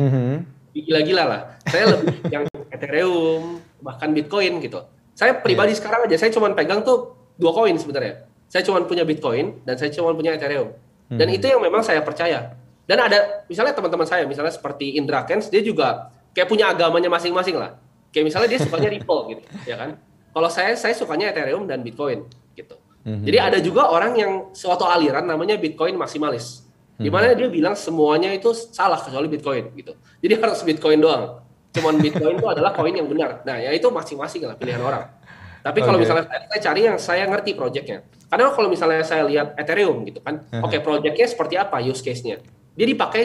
gila-gila lah. Saya lebih yang Ethereum, bahkan Bitcoin gitu. Saya pribadi sekarang aja, saya cuma pegang tuh 2 koin sebenarnya. Saya cuma punya Bitcoin dan saya cuma punya Ethereum. Dan itu yang memang saya percaya. Dan ada, misalnya teman-teman saya, misalnya seperti Indra Kens, dia juga kayak punya agamanya masing-masing lah. Kayak misalnya dia sukanya Ripple gitu, ya kan? Kalau saya sukanya Ethereum dan Bitcoin gitu. Jadi ada juga orang yang suatu aliran namanya Bitcoin maksimalis. Di mana dia bilang semuanya itu salah kecuali Bitcoin gitu. Jadi harus Bitcoin doang. Cuman Bitcoin itu adalah koin yang benar. Nah, ya itu masing-masing lah pilihan orang. Tapi kalau misalnya saya cari yang saya ngerti projectnya. Karena kalau misalnya saya lihat Ethereum gitu kan, oke, projectnya seperti apa use case-nya? Dia dipakai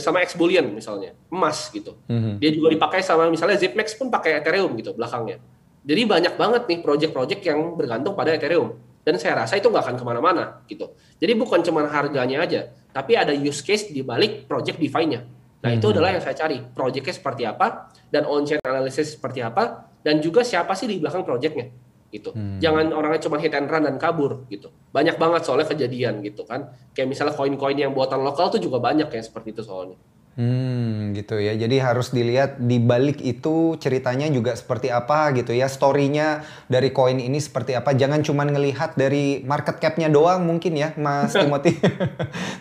sama X Bullion misalnya, emas gitu. Dia juga dipakai sama misalnya Zipmex pun pakai Ethereum gitu belakangnya. Jadi banyak banget nih project-project yang bergantung pada Ethereum. Dan saya rasa itu nggak akan kemana-mana gitu. Jadi bukan cuma harganya aja, tapi ada use case di balik project DeFi-nya. Nah itu adalah yang saya cari, project-nya seperti apa, dan on-chain analysis seperti apa, dan juga siapa sih di belakang project-nya gitu. Jangan orangnya cuma hit and run dan kabur gitu. Banyak banget soalnya kejadian gitu kan. Kayak misalnya koin-koin yang buatan lokal tuh juga banyak ya seperti itu soalnya. Gitu ya. Jadi harus dilihat di balik itu ceritanya juga seperti apa gitu ya. Story-nya dari koin ini seperti apa. Jangan cuma ngelihat dari market cap-nya doang mungkin ya, Mas Timothy.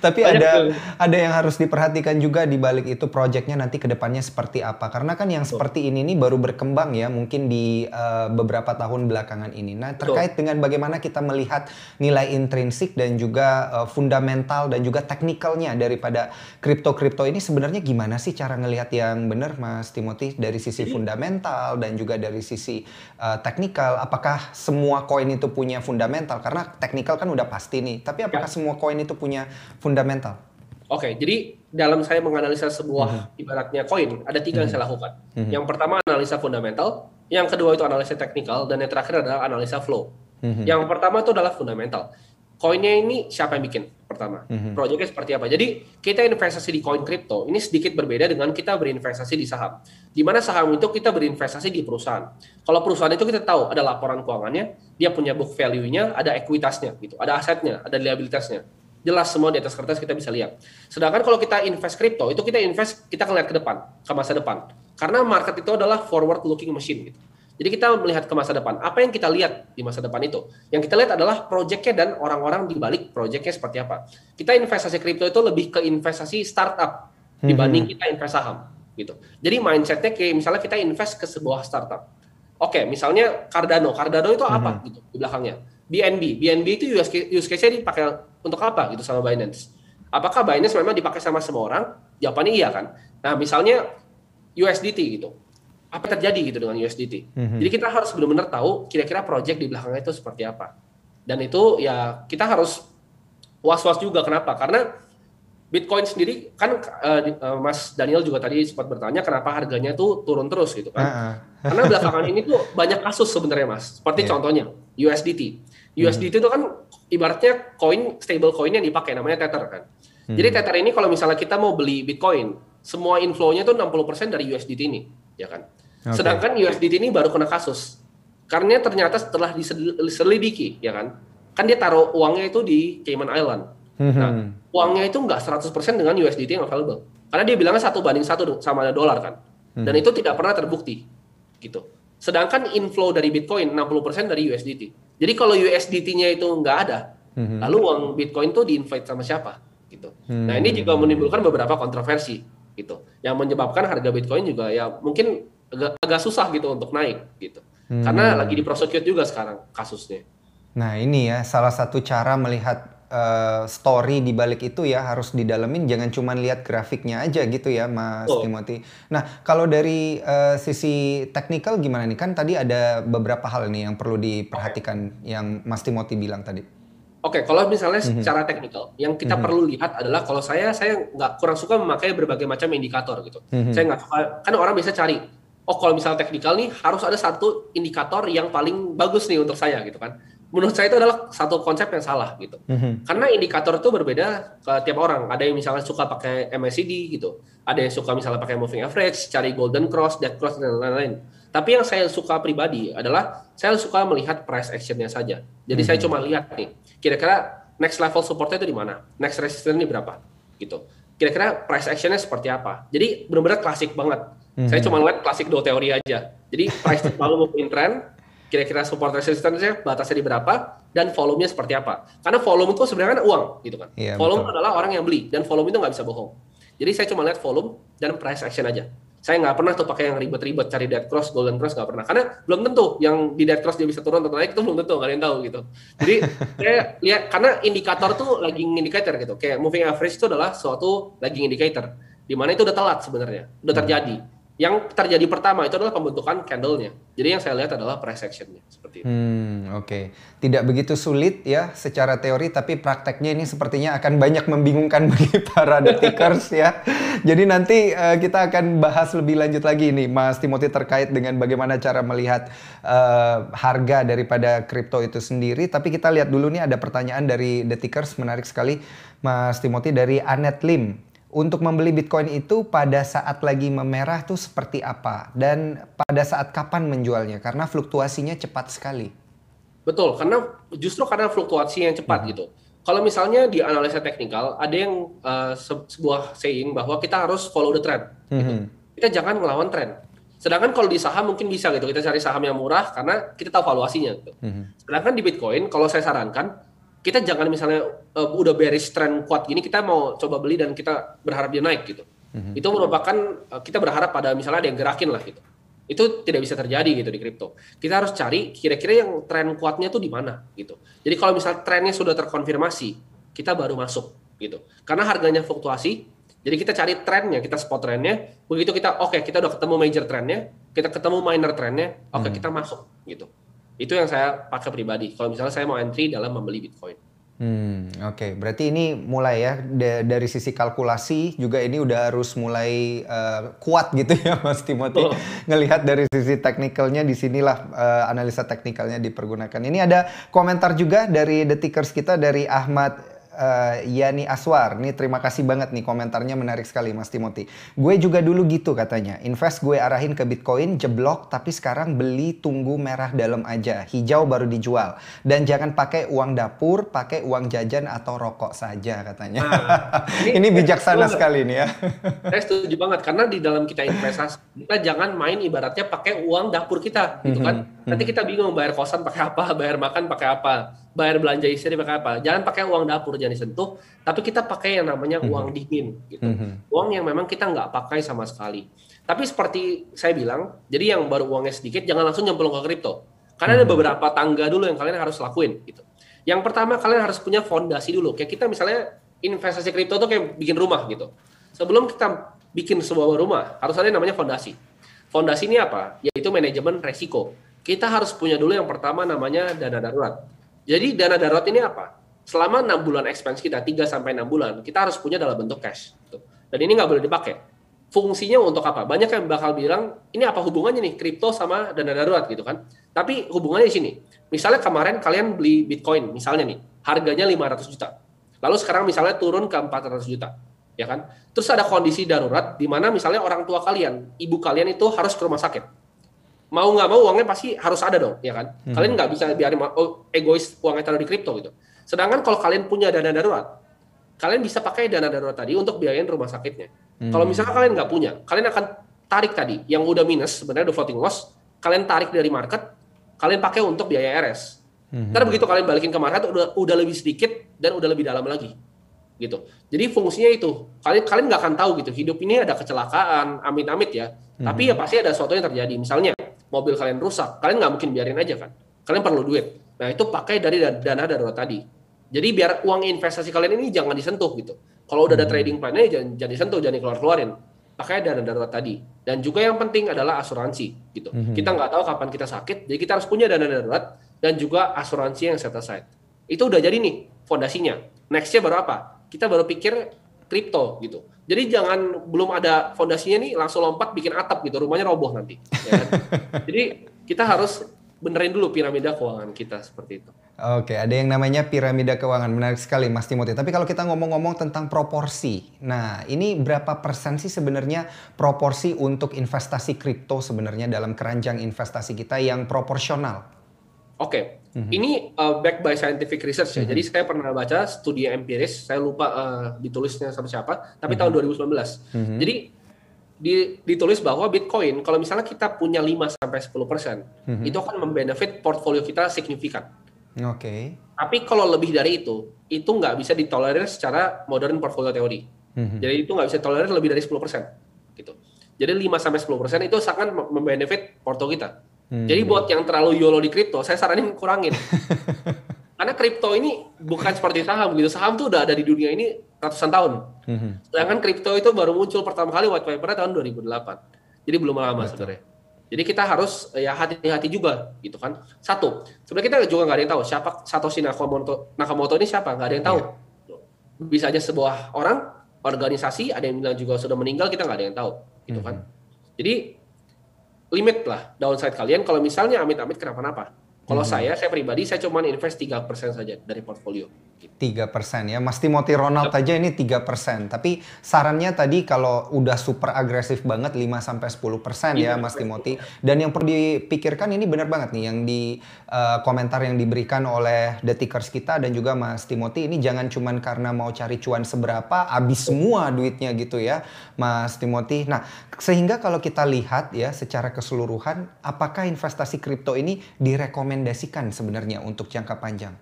Tapi ada yang harus diperhatikan juga di balik itu project-nya nanti ke depannya seperti apa. Karena kan yang seperti ini nih baru berkembang ya mungkin di beberapa tahun belakangan ini. Nah, terkait dengan bagaimana kita melihat nilai intrinsik dan juga fundamental dan juga teknikalnya daripada kripto-kripto ini sebenarnya gimana sih cara ngelihat yang benar, Mas Timothy, dari sisi fundamental dan juga dari sisi teknikal? Apakah semua koin itu punya fundamental? Karena teknikal kan udah pasti nih, tapi apakah semua koin itu punya fundamental? Oke, jadi dalam saya menganalisa sebuah ibaratnya koin, ada 3 yang saya lakukan. Yang pertama analisa fundamental, yang kedua itu analisa teknikal, dan yang terakhir adalah analisa flow. Yang pertama itu adalah fundamental. Koinnya ini siapa yang bikin? Pertama, proyeknya seperti apa? Jadi kita investasi di koin kripto ini sedikit berbeda dengan kita berinvestasi di saham. Di mana saham itu kita berinvestasi di perusahaan. Kalau perusahaan itu kita tahu ada laporan keuangannya, dia punya book value-nya, ada ekuitasnya, gitu, ada asetnya, ada liabilitasnya. Jelas semua di atas kertas kita bisa lihat. Sedangkan kalau kita invest kripto itu kita ngeliat ke depan, ke masa depan. Karena market itu adalah forward looking machine gitu. Jadi kita melihat ke masa depan. Apa yang kita lihat di masa depan itu? Yang kita lihat adalah proyeknya dan orang-orang di balik proyeknya seperti apa. Kita investasi kripto itu lebih ke investasi startup dibanding kita invest saham gitu. Jadi mindsetnya kayak misalnya kita invest ke sebuah startup. Oke, misalnya Cardano itu apa gitu di belakangnya? BNB itu use case-nya dipakai untuk apa gitu sama Binance? Apakah Binance memang dipakai sama semua orang? Jawabannya iya kan. Nah, misalnya USDT gitu. Apa terjadi gitu dengan USDT? Jadi kita harus benar-benar tahu kira-kira project di belakangnya itu seperti apa. Dan itu ya kita harus was-was juga. Kenapa? Karena Bitcoin sendiri kan Mas Daniel juga tadi sempat bertanya kenapa harganya tuh turun terus gitu kan. Karena belakangan ini tuh banyak kasus sebenarnya Mas. Seperti contohnya USDT. USDT itu kan ibaratnya stable coin yang dipakai namanya Tether kan. Jadi Tether ini kalau misalnya kita mau beli Bitcoin, semua inflow-nya tuh 60% dari USDT ini, ya kan. Sedangkan USDT ini baru kena kasus. Karena ternyata setelah diselidiki, ya kan. Kan dia taruh uangnya itu di Cayman Island. Nah, uangnya itu nggak 100% dengan USDT yang available. Karena dia bilangnya 1:1 sama dolar kan. Dan itu tidak pernah terbukti. Gitu. Sedangkan inflow dari Bitcoin 60% dari USDT. Jadi kalau USDT-nya itu nggak ada, lalu uang Bitcoin itu di-invite sama siapa? Gitu. Nah ini juga menimbulkan beberapa kontroversi. Gitu. Yang menyebabkan harga Bitcoin juga ya mungkin agak susah gitu untuk naik. Gitu. Karena lagi diprosecute juga sekarang kasusnya. Nah ini ya salah satu cara melihat story di balik itu ya harus didalemin, jangan cuma lihat grafiknya aja gitu ya Mas Timothy. Nah kalau dari sisi teknikal gimana nih? Kan tadi ada beberapa hal nih yang perlu diperhatikan yang Mas Timothy bilang tadi. Oke, kalau misalnya secara teknikal, yang kita perlu lihat adalah kalau saya nggak kurang suka memakai berbagai macam indikator gitu. Saya nggak suka, kan orang bisa cari, kalau misalnya teknikal nih harus ada satu indikator yang paling bagus nih untuk saya gitu kan. Menurut saya itu adalah satu konsep yang salah gitu. Karena indikator itu berbeda ke tiap orang. Ada yang misalnya suka pakai MACD gitu. Ada yang suka misalnya pakai moving average, cari golden cross, dead cross, dan lain-lain. Tapi yang saya suka pribadi adalah saya suka melihat price action-nya saja. Jadi saya cuma lihat nih, kira-kira next level support-nya itu di mana? Next resistance ini berapa? Gitu. Kira-kira price action-nya seperti apa? Jadi benar-benar klasik banget. Saya cuma lihat klasik do teori aja. Jadi price lalu moving trend, kira-kira support resistance-nya batasnya di berapa, dan volume-nya seperti apa. Karena volume itu sebenarnya kan uang, gitu kan. Iya, volume betul. Adalah orang yang beli, dan volume itu nggak bisa bohong. Jadi saya cuma lihat volume dan price action aja. Saya nggak pernah tuh pakai yang ribet-ribet, cari dead cross, golden cross, nggak pernah. Karena belum tentu yang di dead cross dia bisa turun atau naik, itu belum tentu, nggak ada yang tahu gitu. Jadi saya lihat, karena indikator tuh lagging indicator gitu. Kayak moving average itu adalah suatu lagging indicator. Di mana itu udah telat sebenarnya, udah terjadi. Yang terjadi pertama itu adalah pembentukan candle-nya. Jadi yang saya lihat adalah price action-nya seperti itu. Oke. Tidak begitu sulit ya secara teori, tapi prakteknya ini sepertinya akan banyak membingungkan bagi para detikers ya. Jadi nanti kita akan bahas lebih lanjut lagi nih Mas Timothy terkait dengan bagaimana cara melihat harga daripada kripto itu sendiri. Tapi kita lihat dulu nih ada pertanyaan dari detikers menarik sekali Mas Timothy dari Anet Lim. Untuk membeli Bitcoin itu pada saat lagi memerah tuh seperti apa? Dan pada saat kapan menjualnya? Karena fluktuasinya cepat sekali. Betul, justru karena fluktuasi yang cepat gitu. Kalau misalnya di analisa teknikal ada yang sebuah saying bahwa kita harus follow the trend. Gitu. Kita jangan ngelawan tren. Sedangkan kalau di saham mungkin bisa gitu, kita cari saham yang murah karena kita tahu valuasinya. Gitu. Sedangkan di Bitcoin, kalau saya sarankan kita jangan misalnya udah bearish trend kuat gini, kita mau coba beli dan kita berharap dia naik gitu. Itu merupakan kita berharap pada misalnya ada yang gerakin lah gitu. Itu tidak bisa terjadi gitu di kripto. Kita harus cari kira-kira yang tren kuatnya tuh di mana gitu. Jadi kalau misal trennya sudah terkonfirmasi, kita baru masuk gitu. Karena harganya fluktuasi, jadi kita cari trennya, kita spot trennya. Begitu kita kita udah ketemu major trennya, kita ketemu minor trennya, kita masuk gitu. Itu yang saya pakai pribadi. Kalau misalnya saya mau entry dalam membeli Bitcoin. Berarti ini mulai ya dari sisi kalkulasi juga ini udah harus mulai kuat gitu ya Mas Timothy. Ngelihat dari sisi teknikalnya di sinilah analisa teknikalnya dipergunakan. Ini ada komentar juga dari The Tickers kita dari Ahmad Yani Aswar. Nih terima kasih banget nih, komentarnya menarik sekali Mas Timothy. Gue juga dulu gitu katanya. Invest gue arahin ke Bitcoin, jeblok, tapi sekarang beli tunggu merah dalam aja. Hijau baru dijual. Dan jangan pakai uang dapur, pakai uang jajan atau rokok saja katanya. Ini bijaksana sekali nih ya. Saya setuju banget karena di dalam kita investasi, kita jangan main ibaratnya pakai uang dapur kita gitu kan. Nanti kita bingung bayar kosan pakai apa, bayar makan pakai apa, bayar belanja istri pakai apa. Jangan pakai uang dapur, jangan disentuh, tapi kita pakai yang namanya uang dingin gitu. Uang yang memang kita nggak pakai sama sekali. Tapi seperti saya bilang, jadi yang baru uangnya sedikit jangan langsung nyemplung ke kripto. Karena ada beberapa tangga dulu yang kalian harus lakuin gitu. Yang pertama, kalian harus punya fondasi dulu. Kayak kita misalnya investasi kripto tuh kayak bikin rumah gitu. Sebelum kita bikin sebuah rumah, harus ada yang namanya fondasi. Fondasi ini apa? Yaitu manajemen resiko. Kita harus punya dulu yang pertama namanya dana darurat. Jadi dana darurat ini apa? Selama 6 bulan expense kita, 3-6 bulan, kita harus punya dalam bentuk cash. Dan ini nggak boleh dipakai. Fungsinya untuk apa? Banyak yang bakal bilang, ini apa hubungannya nih kripto sama dana darurat gitu kan? Tapi hubungannya di sini. Misalnya kemarin kalian beli Bitcoin, misalnya nih, harganya 500 juta. Lalu sekarang misalnya turun ke 400 juta. Ya kan? Terus ada kondisi darurat di mana misalnya orang tua kalian, ibu kalian itu harus ke rumah sakit. Mau nggak mau uangnya pasti harus ada dong, ya kan? Kalian nggak bisa biarin egois uangnya taruh di kripto gitu. Sedangkan kalau kalian punya dana darurat, kalian bisa pakai dana darurat tadi untuk biayain rumah sakitnya. Kalau misalnya kalian nggak punya, kalian akan tarik tadi yang udah minus, sebenarnya udah floating loss, kalian tarik dari market, kalian pakai untuk biaya RS. Ntar begitu kalian balikin ke market udah lebih sedikit dan udah lebih dalam lagi. Gitu. Jadi fungsinya itu, kalian nggak akan tahu gitu, hidup ini ada kecelakaan, amit-amit ya. Tapi ya pasti ada sesuatu yang terjadi. Misalnya mobil kalian rusak, kalian nggak mungkin biarin aja kan. Kalian perlu duit. Nah itu pakai dari dana darurat tadi. Jadi biar uang investasi kalian ini jangan disentuh gitu. Kalau udah ada trading plan-nya jangan disentuh, jangan dikeluarin. Pakai dana darurat tadi. Dan juga yang penting adalah asuransi gitu. Kita nggak tahu kapan kita sakit, jadi kita harus punya dana darurat dan juga asuransi yang set aside. Itu udah jadi nih fondasinya. Next-nya baru apa? Kita baru pikir kripto gitu. Jadi jangan belum ada fondasinya nih langsung lompat bikin atap gitu, rumahnya roboh nanti. Ya kan? Jadi kita harus benerin dulu piramida keuangan kita seperti itu. Oke, ada yang namanya piramida keuangan. Menarik sekali Mas Timothy. Tapi kalau kita ngomong-ngomong tentang proporsi, nah ini berapa persen sih sebenarnya proporsi untuk investasi kripto sebenarnya dalam keranjang investasi kita yang proporsional? Oke. Ini backed by scientific research ya. Jadi saya pernah baca studi empiris, saya lupa ditulisnya sama siapa, tapi tahun 2019. Jadi ditulis bahwa Bitcoin kalau misalnya kita punya 5-10%, itu akan membenefit portfolio kita signifikan. Oke. Tapi kalau lebih dari itu nggak bisa ditolerir secara modern portfolio teori. Jadi itu nggak bisa tolerir lebih dari 10%. Gitu. Jadi 5-10% itu sangat membenefit portfolio kita. Jadi buat yang terlalu YOLO di kripto, saya saranin kurangin. Karena kripto ini bukan seperti saham gitu. Saham tuh udah ada di dunia ini ratusan tahun. Sedangkan kripto itu baru muncul pertama kali white paper-nya tahun 2008. Jadi belum lama sebenarnya. Jadi kita harus ya hati-hati juga gitu kan. Satu, sebenarnya kita juga nggak ada yang tahu siapa Satoshi Nakamoto ini siapa, nggak ada yang tahu. Bisa aja sebuah orang, organisasi, ada yang bilang juga sudah meninggal, kita nggak ada yang tahu gitu kan. Jadi limit lah downside kalian kalau misalnya amit-amit kenapa-napa. Kalau saya pribadi, saya cuma invest 3% saja dari portfolio. 3% ya, Mas Timothy Ronald aja ini 3%. Tapi sarannya tadi kalau udah super agresif banget 5-10% ya Mas Timothy. Dan yang perlu dipikirkan ini benar banget nih yang di komentar yang diberikan oleh Detikers kita dan juga Mas Timothy, ini jangan cuman karena mau cari cuan seberapa, habis semua duitnya gitu ya Mas Timothy. Nah, sehingga kalau kita lihat ya secara keseluruhan, apakah investasi kripto ini direkomendasikan sebenarnya untuk jangka panjang?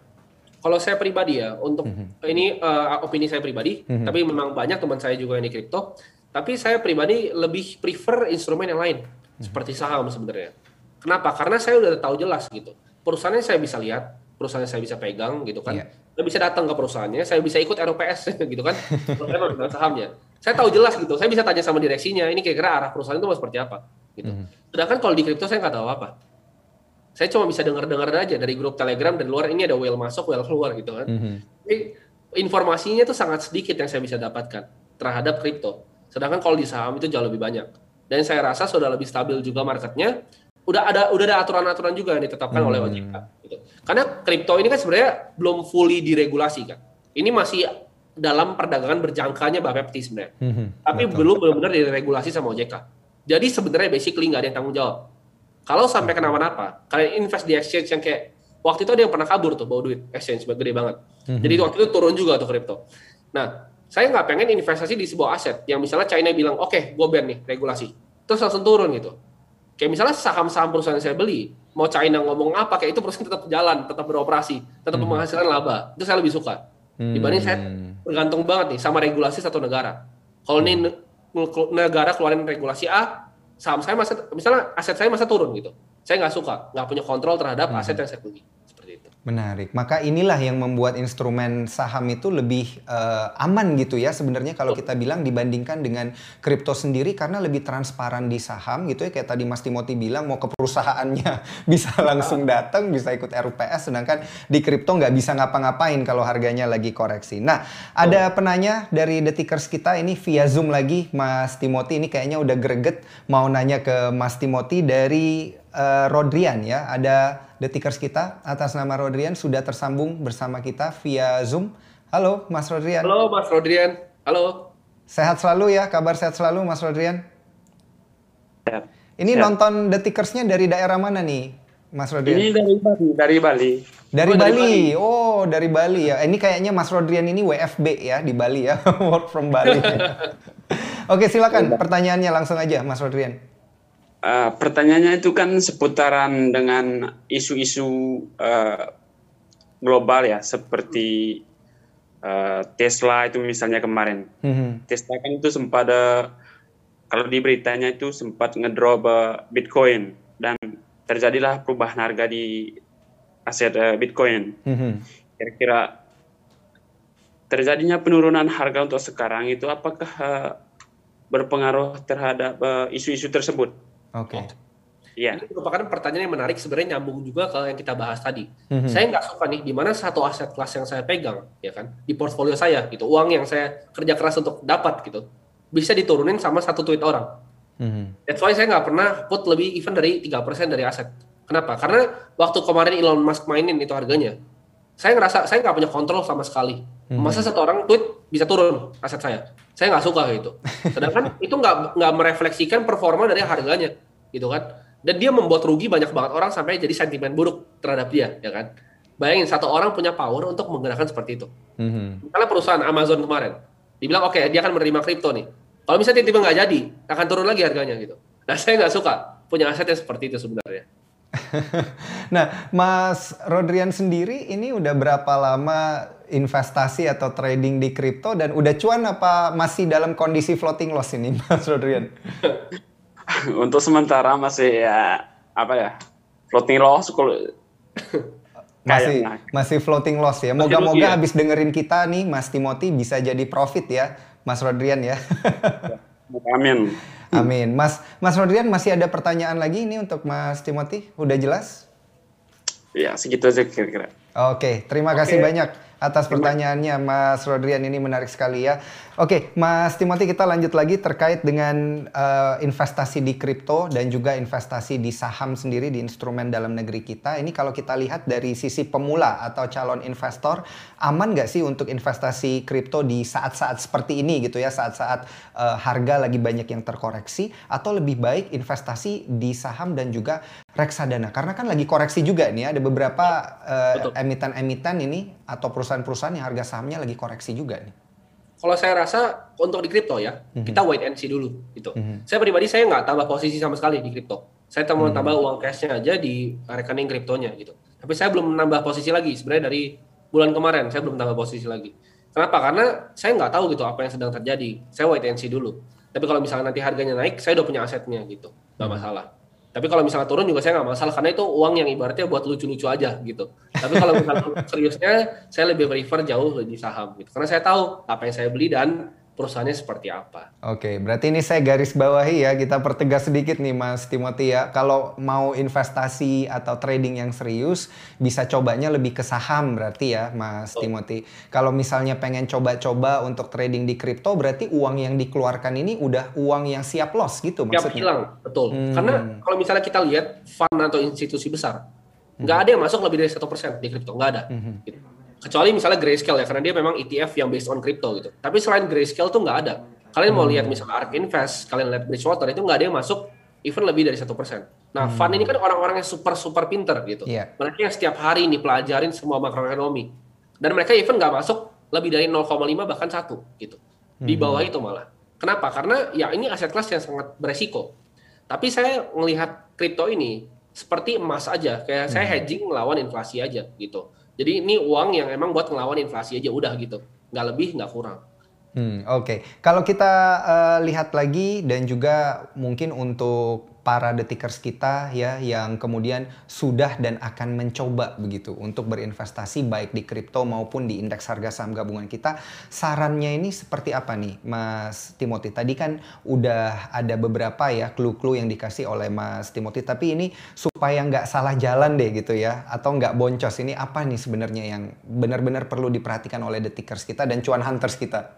Kalau saya pribadi ya, untuk ini opini saya pribadi, tapi memang banyak teman saya juga yang di kripto. Tapi saya pribadi lebih prefer instrumen yang lain, seperti saham sebenarnya. Kenapa? Karena saya udah tahu jelas gitu. Perusahaannya saya bisa lihat, perusahaannya saya bisa pegang gitu kan. Saya bisa datang ke perusahaannya, saya bisa ikut RUPS gitu kan. Kalau saya dengan sahamnya, saya tahu jelas gitu. Saya bisa tanya sama direksinya, ini kira-kira arah perusahaan itu mau seperti apa gitu. Sedangkan kalau di kripto saya nggak tahu apa. Saya cuma bisa dengar-dengar aja dari grup Telegram dari luar, ini ada whale masuk, whale keluar gitu kan. Jadi informasinya tuh sangat sedikit yang saya bisa dapatkan terhadap kripto. Sedangkan kalau di saham itu jauh lebih banyak. Dan saya rasa sudah lebih stabil juga marketnya. Udah ada aturan-aturan juga yang ditetapkan oleh OJK gitu. Karena kripto ini kan sebenarnya belum fully diregulasi kan. Ini masih dalam perdagangan berjangkanya Bapepti sebenarnya. Tapi belum benar-benar diregulasi sama OJK. Jadi sebenarnya basically nggak ada yang tanggung jawab. Kalau sampai kenapa-napa, kalian invest di exchange yang kayak waktu itu ada yang pernah kabur tuh bawa duit exchange gede banget. Jadi waktu itu turun juga tuh kripto. Nah, saya nggak pengen investasi di sebuah aset yang misalnya China bilang, oke, gue ban nih regulasi, terus langsung turun gitu. Kayak misalnya saham-saham perusahaan yang saya beli, mau China ngomong apa, kayak itu perusahaan tetap jalan, tetap beroperasi, tetap menghasilkan laba. Itu saya lebih suka. Dibanding saya bergantung banget nih sama regulasi satu negara. Kalau ini negara keluarin regulasi A, saham saya misalnya aset saya masa turun gitu. Saya nggak suka, nggak punya kontrol terhadap aset yang saya beli. Seperti itu. Menarik. Maka inilah yang membuat instrumen saham itu lebih aman gitu ya sebenarnya kalau kita bilang dibandingkan dengan kripto sendiri, karena lebih transparan di saham gitu ya. Kayak tadi Mas Timothy bilang mau ke perusahaannya bisa langsung datang, bisa ikut RUPS, sedangkan di kripto nggak bisa ngapa-ngapain kalau harganya lagi koreksi. Nah, ada penanya dari Detikers kita ini via Zoom lagi, Mas Timothy. Ini kayaknya udah greget mau nanya ke Mas Timothy dari Rodrian ya. Ada Detikers kita atas nama Rodrian sudah tersambung bersama kita via Zoom. Halo Mas Rodrian. Halo Mas Rodrian. Halo. Sehat selalu ya, kabar sehat selalu Mas Rodrian. Sehat. Ini nonton Detikersnya dari daerah mana nih Mas Rodrian? Ini dari Bali. Dari Bali. Dari Bali. Oh, dari Bali ya. Ini kayaknya Mas Rodrian ini WFB ya di Bali ya. Work from Bali. Oke, silakan pertanyaannya langsung aja Mas Rodrian. Pertanyaannya itu kan seputaran dengan isu-isu global ya, seperti Tesla itu misalnya kemarin. Tesla kan itu sempat kalau di beritanya itu sempat ngedrop Bitcoin dan terjadilah perubahan harga di aset Bitcoin. Kira-kira terjadinya penurunan harga untuk sekarang itu apakah berpengaruh terhadap isu-isu tersebut? Oke. Iya. Ini merupakan pertanyaan yang menarik, sebenarnya nyambung juga ke yang kita bahas tadi. Saya nggak suka nih di mana satu aset kelas yang saya pegang, ya kan, di portfolio saya gitu, uang yang saya kerja keras untuk dapat gitu, bisa diturunin sama satu tweet orang. That's why saya nggak pernah put lebih even dari 3% dari aset. Kenapa? Karena waktu kemarin Elon Musk mainin itu harganya, saya ngerasa saya nggak punya kontrol sama sekali. Masa satu orang tweet bisa turun aset saya? Saya nggak suka gitu. Sedangkan itu nggak merefleksikan performa dari harganya, gitu kan? Dan dia membuat rugi banyak banget orang sampai jadi sentimen buruk terhadap dia, ya kan? Bayangin satu orang punya power untuk menggerakkan seperti itu. Misalnya perusahaan Amazon kemarin, dibilang oke, dia akan menerima kripto nih. Kalau misalnya tiba-tiba nggak jadi, akan turun lagi harganya gitu. Nah, saya nggak suka punya aset yang seperti itu sebenarnya. Nah, Mas Rodrian sendiri ini udah berapa lama investasi atau trading di kripto dan udah cuan apa masih dalam kondisi floating loss ini, Mas Rodrian? Untuk sementara masih floating loss kalau masih floating loss ya. Moga-moga habis dengerin kita nih Mas Timothy bisa jadi profit ya, Mas Rodrian ya. Amin. Amin. Mas Rodrian, masih ada pertanyaan lagi ini untuk Mas Timothy? Udah jelas? Ya, segitu aja kira-kira. Oke, terima kasih banyak atas pertanyaannya Mas Rodrian, ini menarik sekali ya. Oke, Mas Timothy, kita lanjut lagi terkait dengan investasi di kripto dan juga investasi di saham sendiri, di instrumen dalam negeri kita. Ini kalau kita lihat dari sisi pemula atau calon investor, aman nggak sih untuk investasi kripto di saat-saat seperti ini gitu ya, saat-saat harga lagi banyak yang terkoreksi, atau lebih baik investasi di saham dan juga reksadana? Karena kan lagi koreksi juga nih, ada beberapa emiten-emiten ini atau perusahaan-perusahaan yang harga sahamnya lagi koreksi juga nih. Kalau saya rasa untuk di kripto ya, kita wait and see dulu gitu. Saya pribadi saya nggak tambah posisi sama sekali di kripto. Saya mau tambah uang cashnya aja di rekening kriptonya gitu. Tapi saya belum menambah posisi lagi. Sebenarnya dari bulan kemarin saya belum tambah posisi lagi. Kenapa? Karena saya nggak tahu gitu apa yang sedang terjadi. Saya wait and see dulu. Tapi kalau misalnya nanti harganya naik, saya udah punya asetnya gitu, nggak masalah. Tapi kalau misalnya turun juga saya nggak masalah, karena itu uang yang ibaratnya buat lucu-lucu aja gitu. Tapi kalau misalnya seriusnya, saya lebih prefer jauh lebih saham gitu. Karena saya tahu apa yang saya beli dan perusahaannya seperti apa. Oke, berarti ini saya garis bawahi ya, kita pertegas sedikit nih Mas Timothy ya. Kalau mau investasi atau trading yang serius, bisa cobanya lebih ke saham berarti ya Mas Timothy. Kalau misalnya pengen coba-coba untuk trading di kripto, berarti uang yang dikeluarkan ini udah uang yang siap loss gitu maksudnya? Siap hilang, betul. Karena kalau misalnya kita lihat fund atau institusi besar, nggak ada yang masuk lebih dari 1% di kripto, nggak ada. Gitu. Kecuali misalnya Grayscale ya, karena dia memang ETF yang based on crypto gitu. Tapi selain Grayscale tuh nggak ada. Kalian mau lihat misalnya ARK Invest, kalian lihat Bridgewater, itu nggak ada yang masuk even lebih dari 1%. Nah, fund ini kan orang-orang yang super pinter gitu. Mereka yang setiap hari nih pelajarin semua makroekonomi. Dan mereka even nggak masuk lebih dari 0,5 bahkan 1 gitu. Di bawah itu malah. Kenapa? Karena ya ini aset kelas yang sangat beresiko. Tapi saya melihat kripto ini seperti emas aja. Kayak saya hedging melawan inflasi aja gitu. Jadi ini uang yang emang buat ngelawan inflasi aja udah gitu, nggak lebih nggak kurang. Oke. Kalau kita lihat lagi dan juga mungkin untuk para detikers kita ya yang kemudian sudah dan akan mencoba begitu untuk berinvestasi baik di kripto maupun di indeks harga saham gabungan kita, sarannya ini seperti apa nih Mas Timothy? Tadi kan udah ada beberapa ya clue-clue yang dikasih oleh Mas Timothy, tapi ini supaya nggak salah jalan deh gitu ya, atau nggak boncos, ini apa nih sebenarnya yang benar-benar perlu diperhatikan oleh detikers kita dan cuan hunters kita?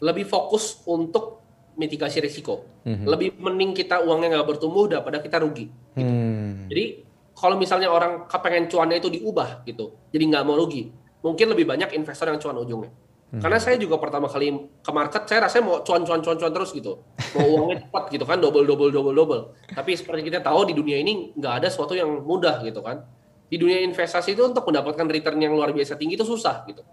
Lebih fokus untuk mitigasi risiko. Lebih mending kita uangnya nggak bertumbuh daripada kita rugi. Gitu. Jadi kalau misalnya orang kepengen cuannya itu diubah gitu, jadi nggak mau rugi, mungkin lebih banyak investor yang cuan ujungnya. Karena saya juga pertama kali ke market, saya rasanya mau cuan terus gitu, mau uangnya cepat gitu kan, double. Tapi seperti kita tahu di dunia ini nggak ada sesuatu yang mudah gitu kan. Di dunia investasi itu untuk mendapatkan return yang luar biasa tinggi itu susah gitu.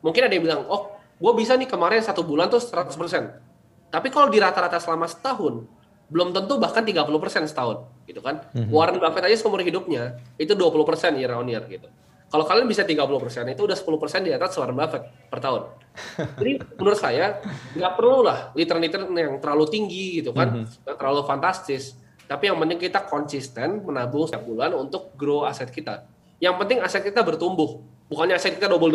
Mungkin ada yang bilang, oh gue bisa nih kemarin 1 bulan tuh 100%. Tapi kalau di rata-rata selama setahun, belum tentu bahkan 30% setahun, gitu kan. Warren Buffett aja seumur hidupnya, itu 20% year on year, gitu. Kalau kalian bisa 30%, itu udah 10% di atas Warren Buffett per tahun. Jadi menurut saya, nggak perlu lah return yang terlalu tinggi, gitu kan, terlalu fantastis. Tapi yang penting kita konsisten menabung setiap bulan untuk grow aset kita. Yang penting aset kita bertumbuh. Bukannya aset kita double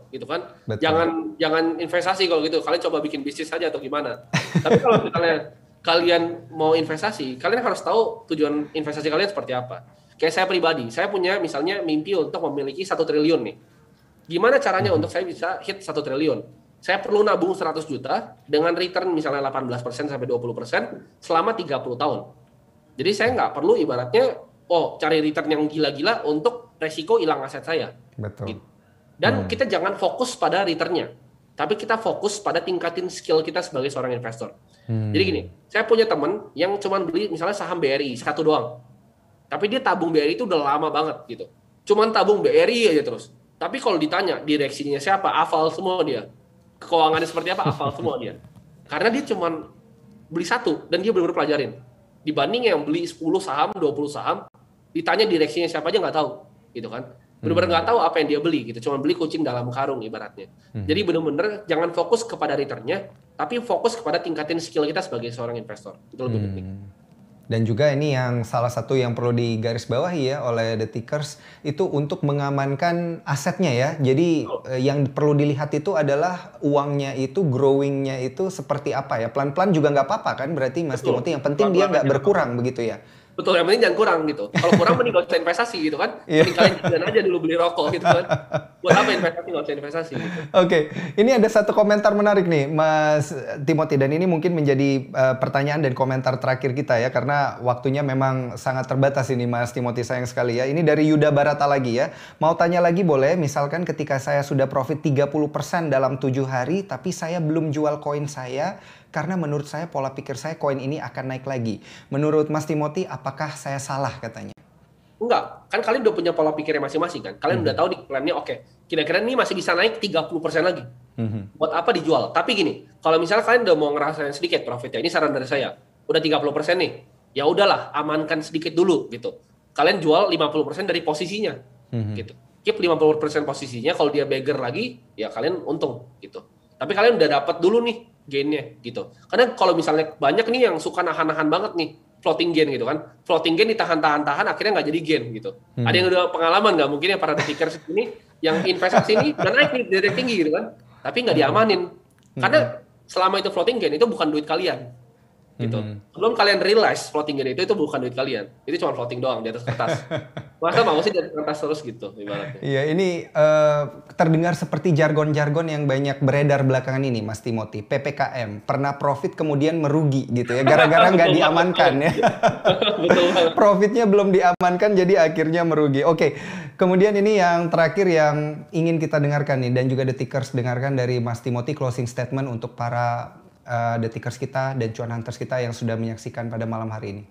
gitu kan. Betul. Jangan investasi kalau gitu. Kalian coba bikin bisnis saja atau gimana. Tapi kalau misalnya kalian mau investasi, kalian harus tahu tujuan investasi kalian seperti apa. Kayak saya pribadi, saya punya misalnya mimpi untuk memiliki 1 triliun nih. Gimana caranya untuk saya bisa hit 1 triliun? Saya perlu nabung 100 juta dengan return misalnya 18% sampai 20% selama 30 tahun. Jadi saya nggak perlu ibaratnya cari return yang gila-gila untuk resiko hilang aset saya. Betul. Gitu. Dan kita jangan fokus pada returnnya, tapi kita fokus pada tingkatin skill kita sebagai seorang investor. Jadi gini, saya punya teman yang cuma beli misalnya saham BRI 1 doang, tapi dia tabung BRI itu udah lama banget gitu. Cuman tabung BRI aja terus. Tapi kalau ditanya direksinya siapa, hafal semua dia. Keuangannya seperti apa, hafal semua dia. Karena dia cuma beli 1 dan dia benar-benar pelajarin. Dibanding yang beli 10 saham, 20 saham, ditanya direksinya siapa aja nggak tahu, gitu kan. Benar-benar nggak tahu apa yang dia beli gitu, cuma beli kucing dalam karung ibaratnya. Jadi benar-benar jangan fokus kepada returnnya, tapi fokus kepada tingkatin skill kita sebagai seorang investor. Itu lebih penting. Dan juga ini yang salah satu yang perlu digarisbawahi ya oleh detikers, itu untuk mengamankan asetnya ya. Jadi yang perlu dilihat itu adalah uangnya itu, growingnya itu seperti apa ya. Pelan-pelan juga nggak apa-apa kan, berarti Mas Timothy, yang penting dia nggak berkurang begitu ya. Betul, yang penting jangan kurang gitu. Kalau kurang mending gak usah investasi gitu kan. Mending kalian jalan aja dulu beli rokok gitu kan. Buat apa investasi, nggak usah investasi gitu. Oke, ini ada satu komentar menarik nih, Mas Timothy, dan ini mungkin menjadi pertanyaan dan komentar terakhir kita ya, karena waktunya memang sangat terbatas ini, Mas Timothy, sayang sekali ya. Ini dari Yuda Barata lagi ya. Mau tanya lagi boleh, misalkan ketika saya sudah profit 30% dalam 7 hari, tapi saya belum jual koin saya, karena menurut saya pola pikir saya koin ini akan naik lagi. Menurut Mas Timothy, apakah saya salah katanya? Enggak, kan kalian udah punya pola pikirnya masing-masing kan. Kalian udah tahu di plannya oke, kira-kira ini masih bisa naik 30% lagi. Buat apa dijual? Tapi gini, kalau misalnya kalian udah mau ngerasain sedikit profitnya, ini saran dari saya. Udah 30% nih, ya udahlah, amankan sedikit dulu gitu. Kalian jual 50% dari posisinya gitu. Keep 50% posisinya, kalau dia beggar lagi, ya kalian untung gitu. Tapi kalian udah dapat dulu nih gainnya gitu. Karena kalau misalnya banyak nih yang suka nahan-nahan banget nih, floating gain gitu kan. Floating gain ditahan-tahan akhirnya nggak jadi gain gitu. Ada yang udah pengalaman nggak mungkin ya para detikers ini yang investasi ini udah naik nih dari tinggi gitu kan. Tapi nggak diamanin. Karena selama itu floating gain itu bukan duit kalian. Gitu. Belum kalian realize floating gain itu bukan duit kalian. Itu cuma floating doang di atas kertas. Masa mau sih di atas kertas terus gitu ibaratnya. Iya, ini terdengar seperti jargon-jargon yang banyak beredar belakangan ini, Mas Timothy. PPKM, pernah profit kemudian merugi gitu ya, gara-gara nggak diamankan ya. Betul banget. Profitnya belum diamankan jadi akhirnya merugi. Oke, kemudian ini yang terakhir yang ingin kita dengarkan nih, dan juga detikers dengarkan dari Mas Timothy, closing statement untuk para detikers kita dan cuan hunters kita yang sudah menyaksikan pada malam hari ini.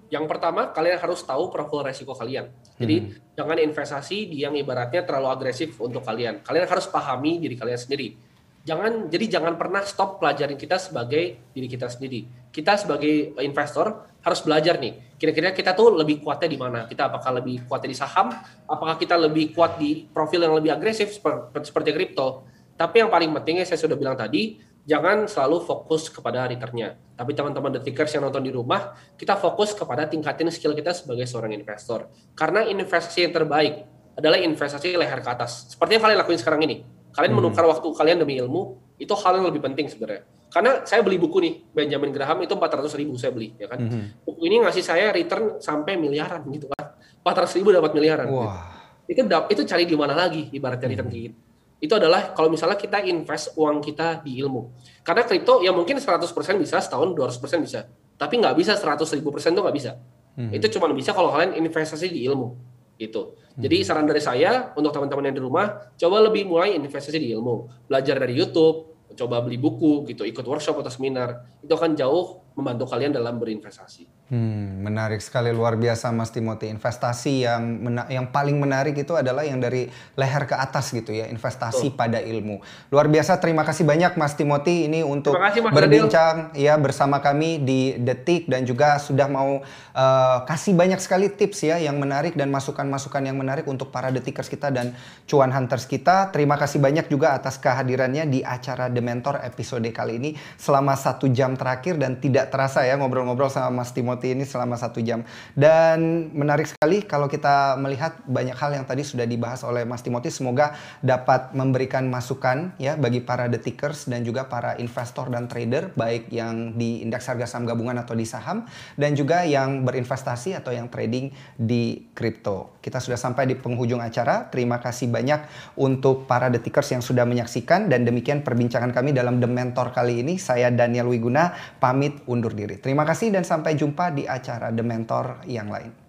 Yang pertama, kalian harus tahu profil resiko kalian. Jadi, jangan investasi di yang ibaratnya terlalu agresif untuk kalian. Kalian harus pahami diri kalian sendiri. Jangan pernah stop pelajarin kita sebagai diri kita sendiri. Kita sebagai investor harus belajar nih. Kira-kira kita tuh lebih kuatnya di mana? Kita apakah lebih kuatnya di saham? Apakah kita lebih kuat di profil yang lebih agresif seperti kripto? Tapi yang paling pentingnya saya sudah bilang tadi, jangan selalu fokus kepada returnnya. Tapi teman-teman detikers yang nonton di rumah, kita fokus kepada tingkatin skill kita sebagai seorang investor. Karena investasi yang terbaik adalah investasi leher ke atas. Seperti yang kalian lakuin sekarang ini. Kalian menukar waktu kalian demi ilmu, itu hal yang lebih penting sebenarnya. Karena saya beli buku nih, Benjamin Graham itu 400.000 saya beli, ya kan. Buku ini ngasih saya return sampai miliaran gitu kan. 400.000 dapat miliaran. Wah. Gitu. Itu cari di mana lagi ibaratnya return kayak gitu. Itu adalah kalau misalnya kita invest uang kita di ilmu. Karena kripto ya mungkin 100% bisa, setahun 200% bisa. Tapi nggak bisa 100.000% itu nggak bisa. Itu cuma bisa kalau kalian investasi di ilmu. Gitu. Jadi saran dari saya untuk teman-teman yang di rumah, coba lebih mulai investasi di ilmu. Belajar dari YouTube, coba beli buku, gitu, ikut workshop atau seminar. Itu akan jauh membantu kalian dalam berinvestasi. Menarik sekali, luar biasa Mas Timothy. Investasi yang paling menarik itu adalah yang dari leher ke atas gitu ya, investasi pada ilmu. Luar biasa, terima kasih banyak Mas Timothy ini untuk berbincang ya bersama kami di Detik, dan juga sudah mau kasih banyak sekali tips ya yang menarik dan masukan-masukan yang menarik untuk para detikers kita dan cuan hunters kita. Terima kasih banyak juga atas kehadirannya di acara The Mentor episode kali ini selama 1 jam terakhir, dan tidak terasa ya ngobrol-ngobrol sama Mas Timothy ini selama 1 jam. Dan menarik sekali kalau kita melihat banyak hal yang tadi sudah dibahas oleh Mas Timothy. Semoga dapat memberikan masukan ya bagi para detikers dan juga para investor dan trader, baik yang di indeks harga saham gabungan atau di saham, dan juga yang berinvestasi atau yang trading di kripto. Kita sudah sampai di penghujung acara. Terima kasih banyak untuk para detikers yang sudah menyaksikan, dan demikian perbincangan kami dalam The Mentor kali ini. Saya Daniel Wiguna pamit undur diri. Terima kasih dan sampai jumpa di acara The Mentor yang lain.